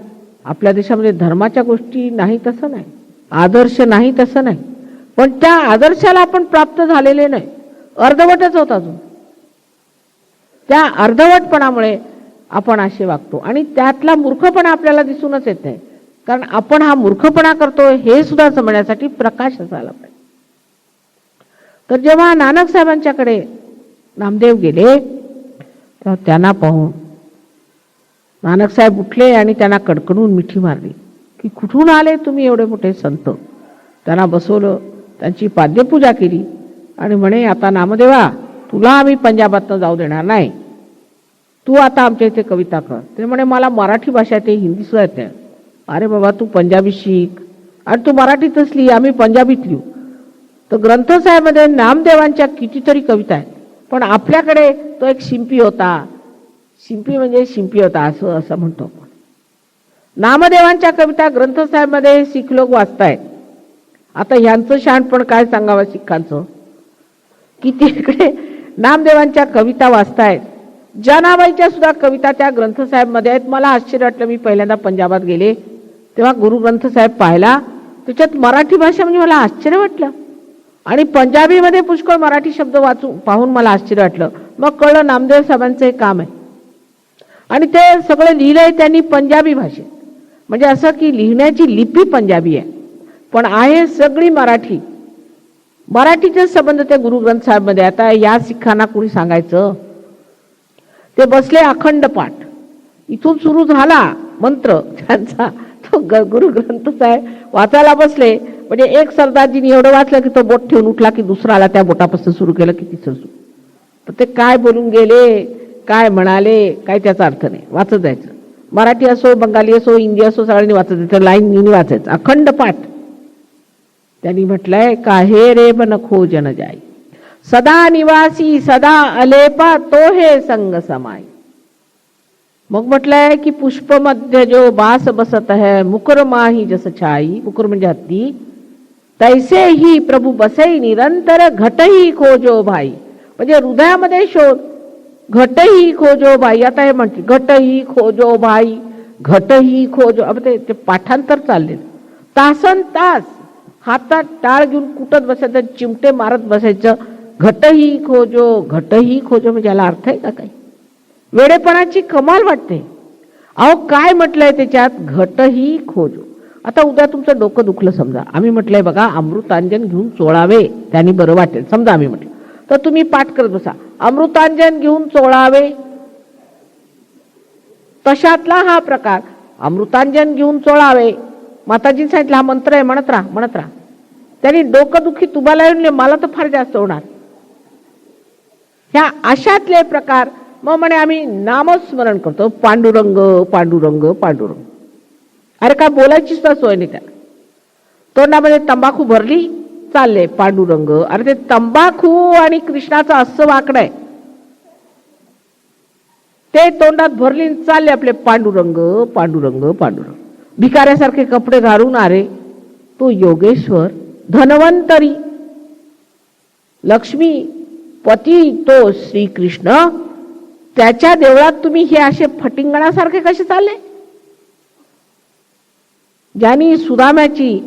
आपल्या देशामध्ये धर्माच्या गोष्टी नाही तसं नाही, आदर्श नाही तसं नाही, पण त्या आदर्शाला आपण प्राप्त झालेले नाही, अर्धवटच होत अजून. त्या अर्धवटपणामुळे आपण असे वागतो आणि त्यातला मूर्खपणा आपल्याला दिसूनच येत नाही. कारण आपण हा मूर्खपणा करतो हे सुद्धा समजण्यासाठी प्रकाश असायला पाहिजे. तर जेव्हा नानक साहेबांच्याकडे नामदेव गेले तेव्हा त्यांना पाहून नानक साहेब उठले आणि त्यांना कडकडून मिठी मारली की कुठून आले तुम्ही एवढे मोठे संत. त्यांना बसवलं, त्यांची पाद्यपूजा केली आणि म्हणे आता नामदेवा तुला आम्ही पंजाबातनं जाऊ देणार नाही, तू आता आमच्या इथे कविता कर. ते म्हणे मला मराठी भाषा येते, हिंदी सुद्धा येते. अरे बाबा तू पंजाबी शिक, आणि तू मराठीतच लिही, आम्ही पंजाबीत लिहू. तर ग्रंथसाहेबमध्ये नामदेवांच्या कितीतरी कविता आहेत, पण आपल्याकडे तो एक शिंपी होता. शिंपी म्हणजे शिंपी होता असं असं म्हणतो आपण. नामदेवांच्या कविता ग्रंथसाहेबमध्ये शीख लोक वाचतायत. आता ह्यांचं शहाणपण काय सांगावं शिखांचं, किती इकडे नामदेवांच्या कविता वाचतायत. जनाबाईच्या सुद्धा कविता त्या ग्रंथसाहेबमध्ये आहेत. मला आश्चर्य वाटलं, मी पहिल्यांदा पंजाबात गेले तेव्हा गुरु ग्रंथसाहेब पाहिला, त्याच्यात मराठी भाषा म्हणजे मला आश्चर्य वाटलं. आणि पंजाबीमध्ये पुष्कळ मराठी शब्द वाचून पाहून मला आश्चर्य वाटलं. मग कळलं नामदेव साहेबांचं हे काम आहे. आणि ते सगळं लिहिलंय त्यांनी पंजाबी भाषेत, म्हणजे असं की लिहिण्याची लिपी पंजाबी आहे पण आहे सगळी मराठी. मराठीचे संबंध ते गुरु ग्रंथ साहेब मध्ये. आता या सिखांना कोणी सांगायचं, ते बसले अखंड पाठ, इथून सुरू झाला मंत्र त्यांचा, गुरु ग्रंथ साहेब वाचायला बसले म्हणजे एक सरदारजीने एवढं वाचलं की तो बोट ठेवून उठला की दुसरा आला, त्या बोटापासून सुरू केलं की तिसरं सुरू. तर ते काय बोलून गेले, काय म्हणाले, काय त्याचा अर्थ नाही. वाचत जायचं. मराठी असो, बंगाली असो, हिंदी असो, सगळ्यांनी वाचत जायचं. लाईन वाचायचं, अखंड पाठ. त्यांनी म्हटलंय काहे रे बन खोजन जाई, सदा निवासी सदा अलेपा तो हे संग समाई. मग म्हटलंय की पुष्प मध्य जो बास बसत है, मुकुर माही जस छाई. मुकुर म्हणजे हत्ती. तैसे ही प्रभू बसई निरंतर, घटही खोजो भाई. म्हणजे हृदयामध्ये शोध, घटही खोजो भाई. आता हे म्हणते घटही खोजो भाई, घटही खोजो. अब ते पाठांतर चालले. तासन तास हातात टाळ घेऊन कुटत बसायचं, चिमटे मारत बसायचं. घटही खोजो, घटही खोजो म्हणजे याला अर्थ आहे का काही? वेडेपणाची कमाल वाटते. अहो काय म्हटलंय त्याच्यात, घटही खोजो. आता उद्या तुमचं डोकं दुखलं समजा, आम्ही म्हटलंय बघा अमृतांजन घेऊन चोळावे त्यांनी बरं वाटेल समजा आम्ही म्हटलं, तर तुम्ही पाठ करत बसा अमृतांजन घेऊन चोळावे. तशातला हा प्रकार, अमृतांजन घेऊन चोळावे. माताजी सांगितलं हा मंत्र आहे, म्हणत राहा म्हणत राहा. त्यांनी डोकं दुखी तुम्हाला येऊन मला तर फार जास्त होणार. ह्या अशातले प्रकार. मग म्हणे आम्ही नामस्मरण करतो, पांडुरंग पांडुरंग पांडुरंग. अरे काय बोलायची सुद्धा सोय नाही त्या. तोंडामध्ये तंबाखू भरली, चालले पांडुरंग. अरे ते तंबाखू आणि कृष्णाचं असं वाकडं आहे, ते तोंडात भरली चालले आपले पांडुरंग पांडुरंग पांडुरंग. भिकाऱ्यासारखे कपडे घालून. अरे तो योगेश्वर धनवंतरी लक्ष्मी पती तो श्रीकृष्ण, त्याच्या देवळात तुम्ही हे असे फटिंगणासारखे कसे चालले? ज्यांनी सुदाम्याची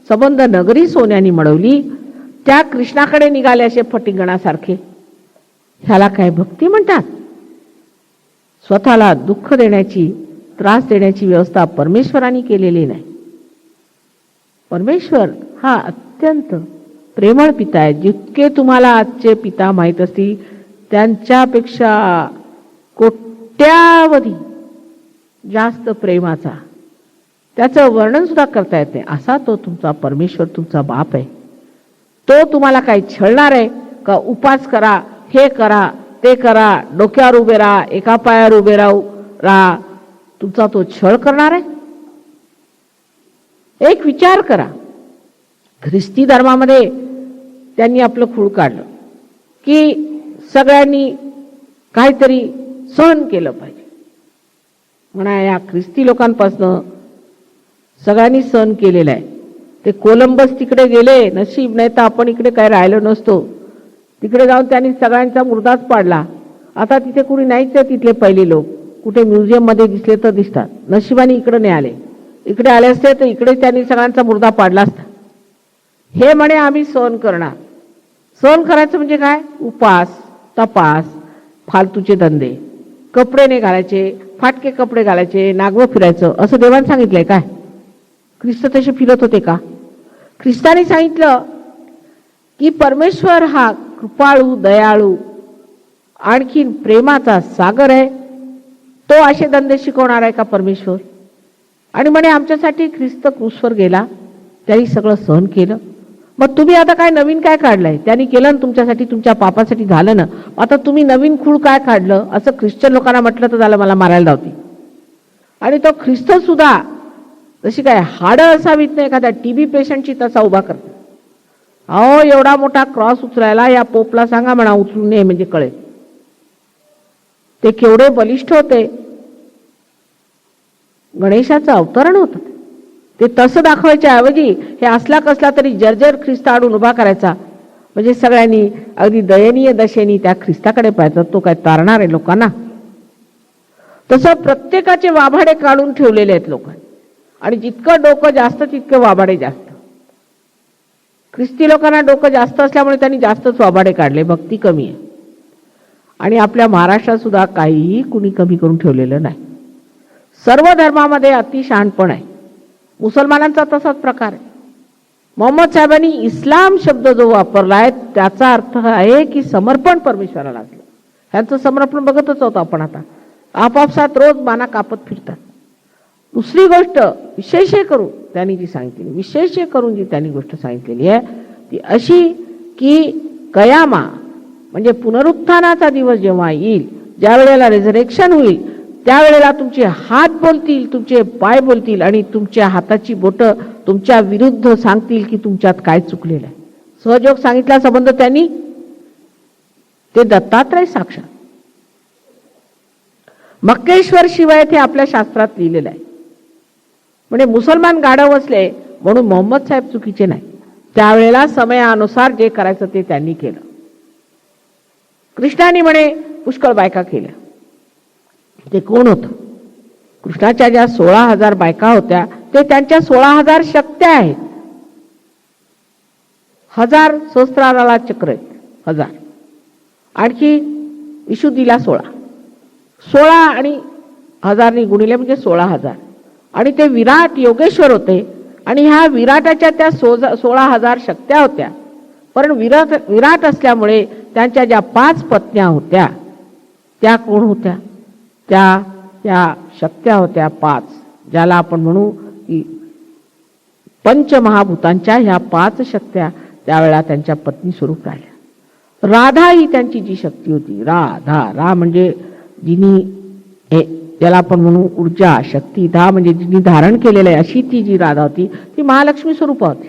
संबंध नगरी सोन्याने मिळवली, त्या कृष्णाकडे निघाले असे फटिंगणासारखे. ह्याला काय भक्ती म्हणतात? स्वतःला दुःख देण्याची, त्रास देण्याची व्यवस्था परमेश्वराने केलेली नाही. परमेश्वर हा अत्यंत प्रेमळ पिता आहे. जितके तुम्हाला आजचे पिता माहित असतील त्यांच्यापेक्षा कोट्यावधी जास्त प्रेमाचा, त्याचं वर्णन सुद्धा करता येते असा तो तुमचा परमेश्वर, तुमचा बाप आहे. तो तुम्हाला काही छळणार आहे का? उपास करा, हे करा, ते करा, डोक्यावर उभे राहा, एका पायावर उभे राहा, तुमचा तो छळ करणार आहे? एक विचार करा. ख्रिस्ती धर्मामध्ये त्यांनी आपलं खूळ काढलं की सगळ्यांनी काहीतरी सहन केलं पाहिजे. म्हणा या ख्रिस्ती लोकांपासनं सगळ्यांनी सहन केलेलं आहे. ते कोलंबस तिकडे गेले, नशीब नाही तर आपण इकडे काय राहिलो नसतो. तिकडे जाऊन त्यांनी सगळ्यांचा मुर्दाच पाडला. आता तिथे कुणी नाहीच आहे तिथले पहिले लोक. कुठे म्युझियम मध्ये दिसले तर दिसतात, नशिबाने इकडे नाही आले. इकडे आले असते तर इकडे त्यांनी सगळ्यांचा मुर्दा पाडला असता. हे म्हणे आम्ही सहन करणार. सहन करायचं म्हणजे काय? उपास, तपास, फालतूचे धंदे, कपडे नाही घालायचे, फाटके कपडे घालायचे, नागवं फिरायचं, असं देवाने सांगितलंय काय? ख्रिस्त तसे फिरत होते का? ख्रिस्ताने सांगितलं की परमेश्वर हा कृपाळू, दयाळू, आणखीन प्रेमाचा सागर आहे. तो असे धंदे शिकवणार आहे का परमेश्वर? आणि म्हणे आमच्यासाठी ख्रिस्त क्रूसवर गेला, त्यांनी सगळं सहन केलं. मग तुम्ही आता काय नवीन काय काढलंय? त्यांनी केलं ना तुमच्यासाठी, तुमच्या पापासाठी झालं ना. आता तुम्ही नवीन खूळ काय काढलं? असं ख्रिश्चन लोकांना म्हटलं तर झालं, मला मारायला लावते. आणि तो ख्रिस्त सुद्धा जशी काय हाडं असावीत नाही एखाद्या टीबी पेशंटची तसा उभा करतो. अहो एवढा मोठा क्रॉस उचलायला या पोपला सांगा म्हणा उचलून नये म्हणजे कळेल. ते केवढे बलिष्ठ होते. गणेशाचं अवतरण होतं ते. तसं दाखवायच्या ऐवजी हे असला कसला तरी जर्जर ख्रिस्त आणून उभा करायचा. म्हणजे सगळ्यांनी अगदी दयनीय दशेने त्या ख्रिस्ताकडे पाहायचं. तो काय तारणार आहे लोकांना? तसं प्रत्येकाचे वाभाडे काढून ठेवलेले आहेत लोकांनी. आणि जितकं डोकं जास्त तितकं वाभाडे जास्त. ख्रिस्ती लोकांना डोकं जास्त असल्यामुळे त्यांनी जास्तच वाभाडे काढले. भक्ती कमी आहे. आणि आपल्या महाराष्ट्रात सुद्धा काहीही कुणी कमी करून ठेवलेलं नाही. सर्व धर्मामध्ये अतिशहाणपण आहे. मुसलमानांचा तसाच प्रकार आहे. मोहम्मद साहेबांनी इस्लाम शब्द जो वापरलाय त्याचा अर्थ आहे की समर्पण परमेश्वराला असलं. ह्यांचं समर्पण बघतच होतं आपण. आता आपापसात रोज माना कापत फिरतात. दुसरी गोष्ट विशेष करून त्यांनी जी सांगितली, विशेष करून जी त्यांनी गोष्ट सांगितलेली आहे ती अशी की कयामा म्हणजे पुनरुत्थानाचा दिवस जेव्हा येईल, ज्या वेळेला रिझरेक्शन होईल, त्यावेळेला तुमचे हात बोलतील, तुमचे पाय बोलतील आणि तुमच्या हाताची बोटं तुमच्या विरुद्ध सांगतील की तुमच्यात काय चुकलेलं आहे. सहयोग सांगितला संबंध त्यांनी, ते दत्तात्रय साक्षात मक्केश्वर शिवाय ते आपल्या शास्त्रात लिहिलेलं आहे. म्हणजे मुसलमान गाढव असले म्हणून मोहम्मद साहेब चुकीचे नाही. त्यावेळेला समयानुसार जे करायचं ते त्यांनी केलं. कृष्णाने म्हणे पुष्कळ बायका केल्या. ते कोण होतं? कृष्णाच्या ज्या 16,000 बायका होत्या ते त्यांच्या 16,000 शक्त्या आहेत. 1000 सहस्राराला चक्र आहेत, 1000 आणखी विशुद्धीला 16 आणि 1000 गुणिले म्हणजे 16,000 आणि ते विराट योगेश्वर होते. आणि ह्या विराटाच्या त्या 16,000 शक्त्या होत्या. पण विराट असल्यामुळे त्यांच्या ज्या 5 पत्न्या होत्या त्या कोण होत्या? त्या शक्त्या होत्या 5, ज्याला आपण म्हणू की पंचमहाभूतांच्या ह्या 5 शक्त्या त्यावेळेला त्यांच्या पत्नी स्वरूप राहिल्या. राधा ही त्यांची जी शक्ती होती, रा म्हणजे जिनी ज्याला आपण म्हणू ऊर्जा शक्ती, धा म्हणजे जिनी धारण केलेलं आहे अशी ती जी राधा होती ती महालक्ष्मी स्वरूप होती.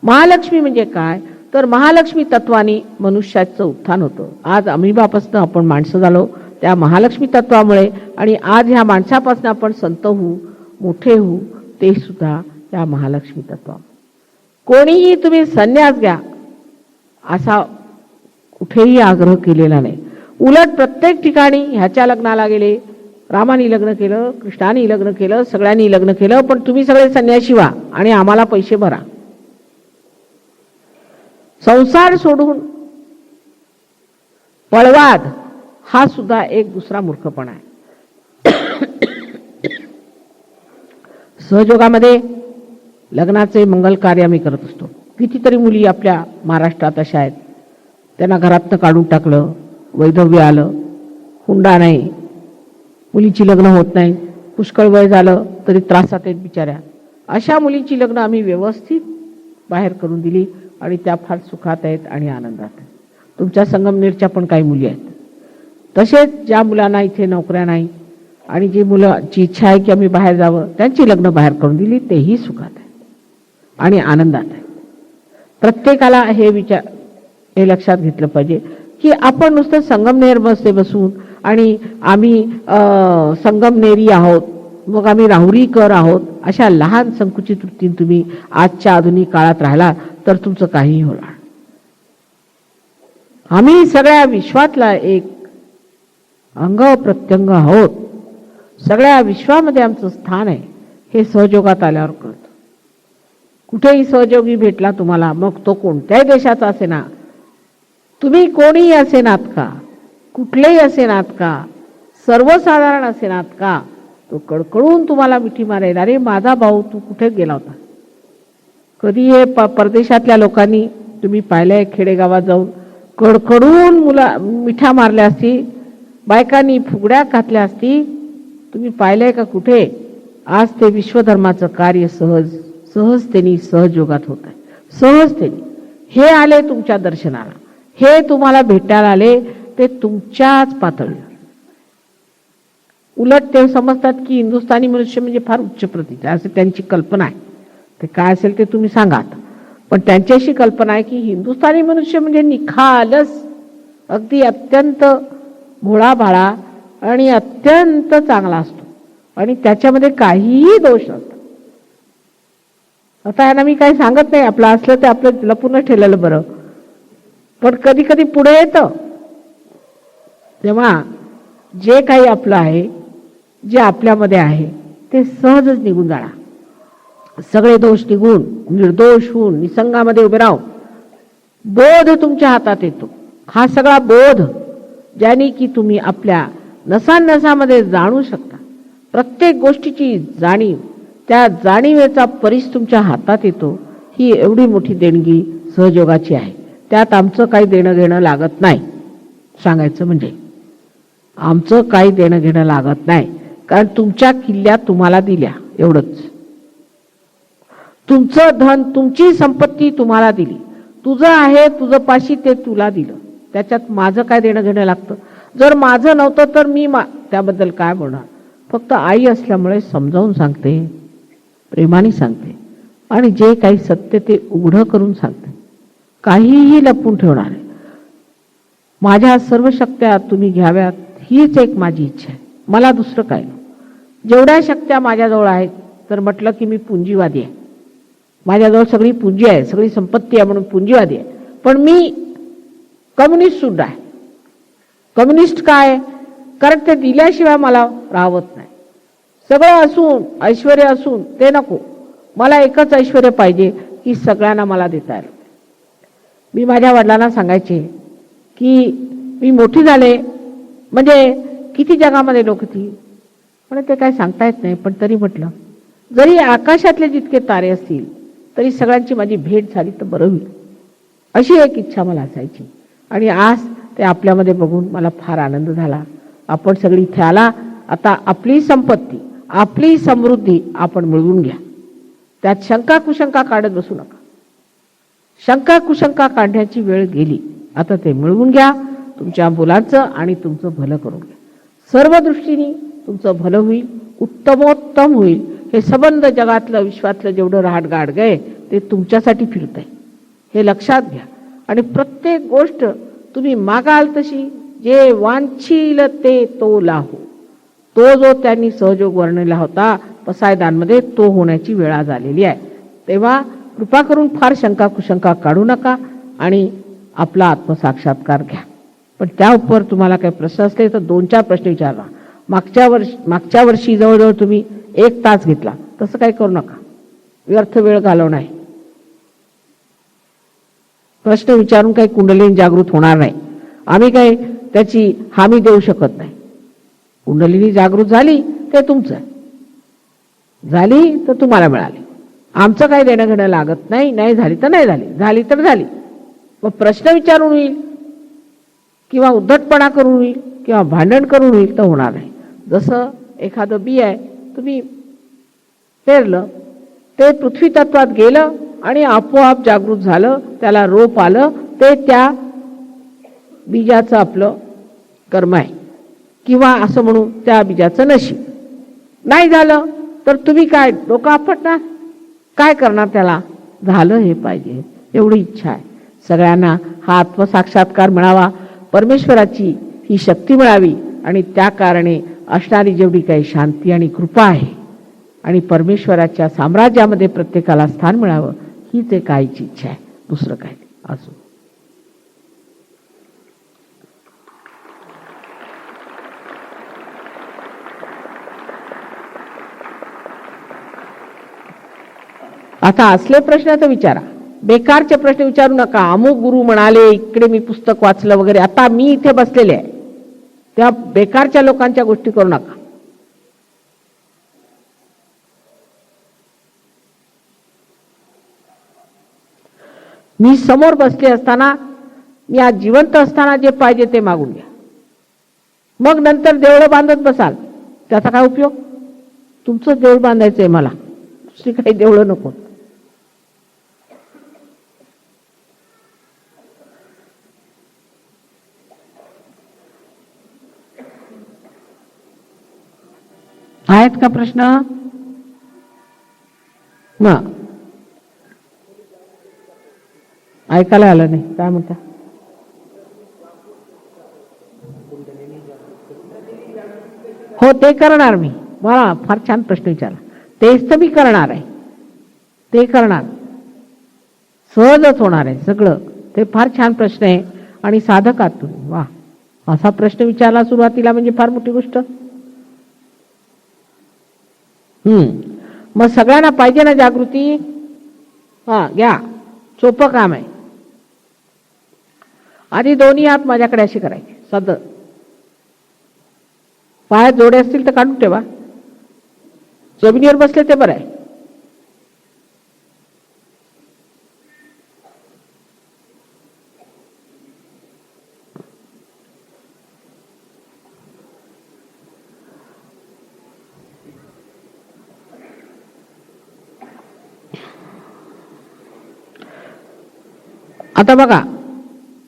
महालक्ष्मी म्हणजे काय तर महालक्ष्मी तत्वानी मनुष्याचं उत्थान होतं. आज अमिबापासून आपण माणसं झालो त्या महालक्ष्मी तत्वामुळे, आणि आज ह्या माणसापासून आपण संत होऊ, मोठे होऊ, ते सुद्धा त्या महालक्ष्मी तत्वामुळे. कोणीही तुम्ही संन्यास घ्या असा कुठेही आग्रह केलेला नाही. उलट प्रत्येक ठिकाणी ह्याच्या लग्नाला गेले, रामानी लग्न केलं, कृष्णाने लग्न केलं, सगळ्यांनी लग्न केलं, पण तुम्ही सगळे संन्यासी व्हा आणि आम्हाला पैसे भरा. संसार सोडून पळवाद हा सुद्धा एक दुसरा मूर्खपणा आहे. सहयोगामध्ये लग्नाचे मंगल कार्य आम्ही करत असतो. कितीतरी मुली आपल्या महाराष्ट्रात अशा आहेत, त्यांना घरातनं काढून टाकलं, वैधव्य आलं, हुंडा नाही, मुलीची लग्न होत नाही, पुष्कळ वय झालं तरी त्रासात आहेत बिचाऱ्या. अशा मुलींची लग्न आम्ही व्यवस्थित बाहेर करून दिली आणि त्या फार सुखात आहेत आणि आनंदात आहेत. तुमच्या संगमनेरच्या पण काही मुली आहेत. तसेच ज्या मुलांना इथे नोकऱ्या नाही आणि जी मुलांची इच्छा आहे की आम्ही बाहेर जावं, त्यांची लग्न बाहेर करून दिली, तेही सुखात आहेत आणि आनंदात आहेत. प्रत्येकाला हे लक्षात घेतलं पाहिजे की आपण नुसतं संगमनेर बसून आणि आम्ही संगमनेरी आहोत, मग आम्ही राहुरीकर आहोत, अशा लहान संकुचित वृत्तीने तुम्ही आजच्या आधुनिक काळात राहिला तर तुमचं काहीही होणार. आम्ही सगळ्या विश्वातला एक अंग प्रत्यंग आहोत. सगळ्या विश्वामध्ये आमचं स्थान आहे हे सहयोगात आल्यावर कळतं. कुठेही सहयोगी भेटला तुम्हाला, मग तो कोणत्याही देशाचा असेना, तुम्ही कोणीही असेनात का, कुठलेही असेनात का, सर्वसाधारण असेनात का, तो कडकडून तुम्हाला मिठी मारेल, अरे माझा भाऊ तू कुठे गेला होता. कधी हे परदेशातल्या लोकांनी तुम्ही पाहिलंय खेडेगावात जाऊन कडकडून मिठा मारल्या असती, बायकांनी फुगड्या घातल्या असती, तुम्ही पाहिलंय का कुठे. आज ते विश्वधर्माचं कार्य सहजतेने सहयोगात होत आहे. सहजतेने हे आले तुमच्या दर्शनाला, हे तुम्हाला भेटायला आले, ते तुमच्याच पातळीवर. उलट ते समजतात की हिंदुस्थानी मनुष्य म्हणजे फार उच्च प्रतीचा, असं त्यांची कल्पना आहे. ते काय असेल ते तुम्ही सांगा, पण त्यांच्याशी कल्पना आहे की हिंदुस्थानी मनुष्य म्हणजे निखालस, अगदी अत्यंत भोळाभाळा आणि अत्यंत चांगला असतो आणि त्याच्यामध्ये काहीही दोष नसतो. आता यांना मी काही सांगत नाही, आपलं असलं ते आपलं लपून ठेवलेलं बरं, पण कधी कधी पुढे येतं तेव्हा जे काही आपलं आहे, जे आपल्यामध्ये आहे ते सहजच निघून जाणार. सगळे दोष निघून निर्दोष होऊन निसंगामध्ये उभे राहून बोध तुमच्या हातात येतो. हा सगळा बोध ज्याने की तुम्ही आपल्या नसानसामध्ये जाणू शकता. प्रत्येक गोष्टीची जाणीव, त्या जाणीवेचा परिस तुमच्या हातात येतो. ही एवढी मोठी देणगी सहयोगाची आहे. त्यात आमचं काही देणं घेणं लागत नाही. सांगायचं म्हणजे आमचं काही देणं घेणं लागत नाही, कारण तुमच्या किल्ल्या तुम्हाला दिल्या, एवढंच. तुमचं धन, तुमची संपत्ती तुम्हाला दिली. तुझं आहे, तुझं पाशी, ते तुला दिलं. त्याच्यात माझं काय देणं घेणं लागतं? जर माझं नव्हतं तर मी त्याबद्दल काय बोलणार? फक्त आई असल्यामुळे समजावून सांगते, प्रेमाने सांगते, आणि जे काही सत्य ते उघडं करून सांगते. काहीही लपवून ठेवणार आहे. माझ्या सर्व शक्त्या तुम्ही घ्याव्यात, हीच एक माझी इच्छा आहे. मला दुसरं काय नाही. जेवढ्या शक्त्या माझ्याजवळ आहेत, तर म्हटलं की मी पुंजीवादी आहे. माझ्याजवळ सगळी पुंजी आहे, सगळी संपत्ती आहे म्हणून पुंजीवादी आहे. पण मी कम्युनिस्ट सुद्धा आहे. कम्युनिस्ट काय? कारण ते दिल्याशिवाय मला राहत नाही. सगळं असून, ऐश्वर्य असून ते नको. मला एकच ऐश्वर्य पाहिजे की सगळ्यांना मला देता येईल. मी माझ्या वडिलांना सांगायचे की मी मोठी झाले म्हणजे किती जगामध्ये लोक ती, पण ते काय सांगता येत नाही. पण तरी म्हटलं, जरी आकाशातले जितके तारे असतील तरी सगळ्यांची माझी भेट झाली तर बरं होईल, अशी एक इच्छा मला असायची. आणि आज ते आपल्यामध्ये बघून मला फार आनंद झाला. आपण सगळी इथे आला. आता आपली संपत्ती, आपली समृद्धी आपण मिळवून घ्या. त्यात शंका कुशंका काढत बसू नका. शंका कुशंका काढण्याची वेळ गेली. आता ते मिळवून घ्या. तुमच्या मुलांचं आणि तुमचं भलं करून घ्या. सर्व दृष्टीने तुमचं भलं होईल, उत्तमोत्तम होईल. हे संबंध जगातलं, विश्वातलं जेवढं राहटगाड गए ते तुमच्यासाठी फिरतंय, हे लक्षात घ्या. आणि प्रत्येक गोष्ट तुम्ही मागाल तशी, जे वांछील ते तो लाहो, तो जो त्यांनी सहयोग वर्णिला होता पसायदानमध्ये, तो होण्याची वेळ झालेली आहे. तेव्हा कृपा करून फार शंका कुशंका काढू नका आणि आपला आत्मसाक्षात्कार घ्या. पण त्यावर तुम्हाला काही प्रश्न असले तर 2-4 प्रश्न विचारा. मागच्या वर्षी जवळजवळ तुम्ही 1 तास घेतला, तसं काही करू नका. व्यर्थ वेळ घालवणं आहे. प्रश्न विचारून काही कुंडलिनी जागृत होणार नाही. आम्ही काही त्याची हमी देऊ शकत नाही. कुंडलिनी जागृत झाली ते तुमचं आहे, झाली तर तुम्हाला मिळाली. आमचं काही देणं घेणं लागत नाही. नाही झाली तर नाही झाली, झाली तर झाली. मग प्रश्न विचारून होईल किंवा उद्धटपणा करून होईल किंवा भांडण करून होईल तर होणार नाही. जसं एखादं बी आहे, तुम्ही पेरलं, ते पृथ्वी तत्वात गेलं आणि आपोआप जागृत झालं, त्याला रोप आलं, ते त्या बीजाचं आपलं कर्म आहे किंवा असं म्हणून त्या बीजाचं नशीब. नाही झालं तर तुम्ही काय डोकं आपटणार? काय करणार? त्याला झालं हे पाहिजे, एवढी इच्छा आहे. सगळ्यांना हा आत्मसाक्षात्कार मिळावा, परमेश्वराची ही शक्ती मिळावी आणि त्या कारणे असणारी जेवढी काही शांती आणि कृपा आहे आणि परमेश्वराच्या साम्राज्यामध्ये प्रत्येकाला स्थान मिळावं, हीच एक आईची इच्छा आहे. दुसरं काय असो. आता असले प्रश्न तर विचारा. बेकारचे प्रश्न विचारू नका. अमुक गुरु म्हणाले, इकडे मी पुस्तक वाचलं वगैरे. आता मी इथे बसलेले आहे, त्या बेकारच्या लोकांच्या गोष्टी करू नका. मी समोर बसले असताना, मी आज जिवंत असताना जे पाहिजे ते मागून घ्या. मग नंतर देवळं बांधत बसाल, त्याचा काय उपयोग? तुमचं देऊळ बांधायचंय मला, दुसरी काही देवळं नको. आहेत का प्रश्न? मग ऐकायला आलं नाही, काय म्हणता? हो, ते करणार मी. मला फार छान प्रश्न विचारला. तेच तर मी करणार आहे, ते करणार. सहजच होणार आहे सगळं. ते फार छान प्रश्न आहे आणि साधक आहात तुम्ही. वा, असा प्रश्न विचारला सुरुवातीला म्हणजे फार मोठी गोष्ट. मग सगळ्यांना पाहिजे ना जागृती? हा, घ्या, सोपं काम आहे. आधी दोन्ही हात माझ्याकडे असे करायचे, सद. पायात जोडे असतील तर काढून ठेवा. जमिनीवर बसले ते बरं आहे. आता बघा,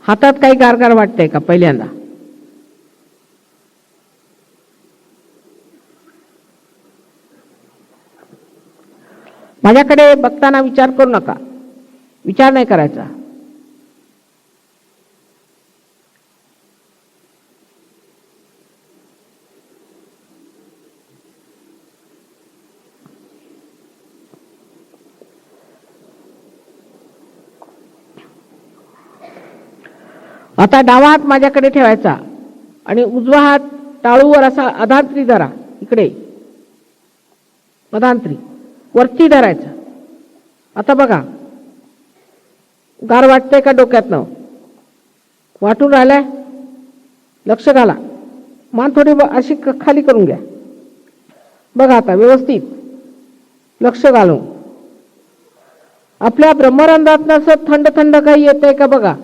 हातात काही गारगार वाटतंय का पहिल्यांदा? माझ्याकडे बघताना विचार करू नका, विचार नाही करायचा. आता डावा हात माझ्याकडे ठेवायचा आणि उजवा हात टाळूवर असा अधांत्री धरा, इकडे अधांत्री वरती धरायचा. आता बघा, गार वाटतंय का डोक्यातनं? वाटून राहिलाय? लक्ष घाला, मान थोडी अशी खाली करून घ्या. बघा आता व्यवस्थित लक्ष घालून आपल्या ब्रह्मरंध्रातनं असं थंड थंड काही येतंय का बघा.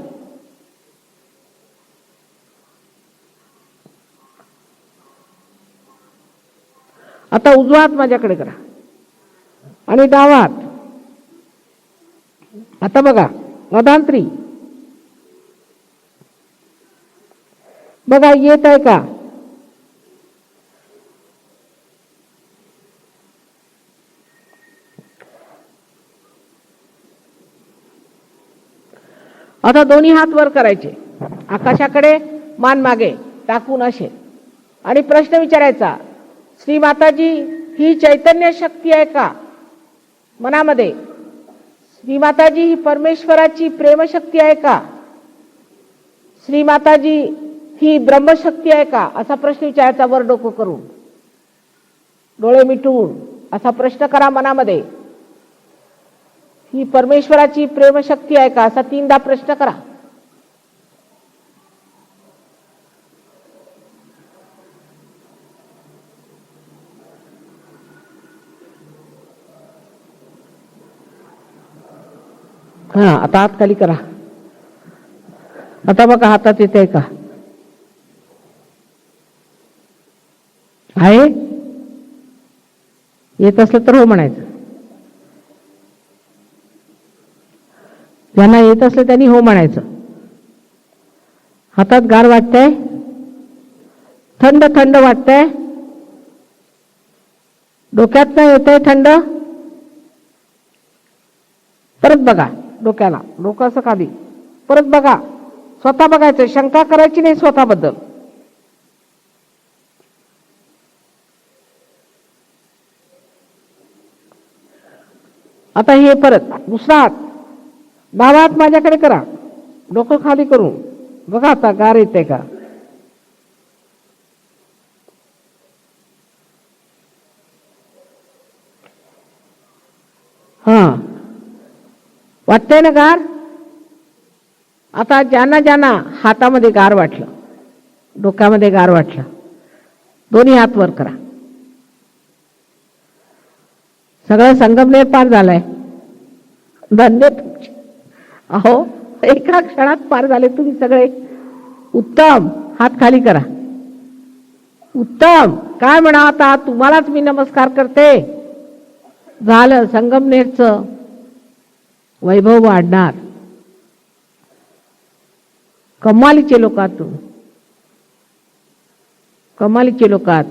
आता उजवा हात माझ्याकडे करा आणि डावा हात. आता बघा मधांतरी बघा येत आहे का? आता दोन्ही हात वर करायचे आकाशाकडे, मान मागे टाकून असे, आणि प्रश्न विचारायचा, श्री माताजी ही चैतन्य शक्ती आहे का मनामध्ये? श्री माताजी ही परमेश्वराची प्रेमशक्ती आहे का? श्री माताजी ही ब्रह्मशक्ती आहे का? असा प्रश्न विचारायचा वर डोकं करून, डोळे मिटून असा प्रश्न करा मनामध्ये. ही परमेश्वराची प्रेमशक्ती आहे का? असा 3दा प्रश्न करा. हा, आता हात खाली करा. आता बघा हातात येते का? आहे? येत असलं तर हो म्हणायचं. ज्यांना येत असलं त्यांनी हो म्हणायचं. हातात गार वाटतंय? थंड थंड वाटतंय? डोक्यात नाही येतंय थंड? परत बघा डोक्याला, डोकं असं खाली, परत बघा, स्वतः बघायचं, शंका करायची नाही स्वतःबद्दल. आता हे परत दुसरा हात, डावा हात माझ्याकडे करा, डोकं खाली करून बघा आता गार येते का? हा, वाटतंय ना गार? आता ज्यांना ज्यांना हातामध्ये गार वाटलं, डोक्यामध्ये गार वाटलं, दोन्ही हात वर करा. सगळं संगमनेर पार झालाय. धन्य तुमचे. अहो, एका क्षणात पार झाले तुम्ही सगळे. उत्तम. हात खाली करा. उत्तम. काय म्हणा आता, तुम्हालाच मी नमस्कार करते. झालं, संगमनेरचं वैभव वाढणार. कमालीचे लोक आहात तुम्ही, कमालीचे लोक आहात.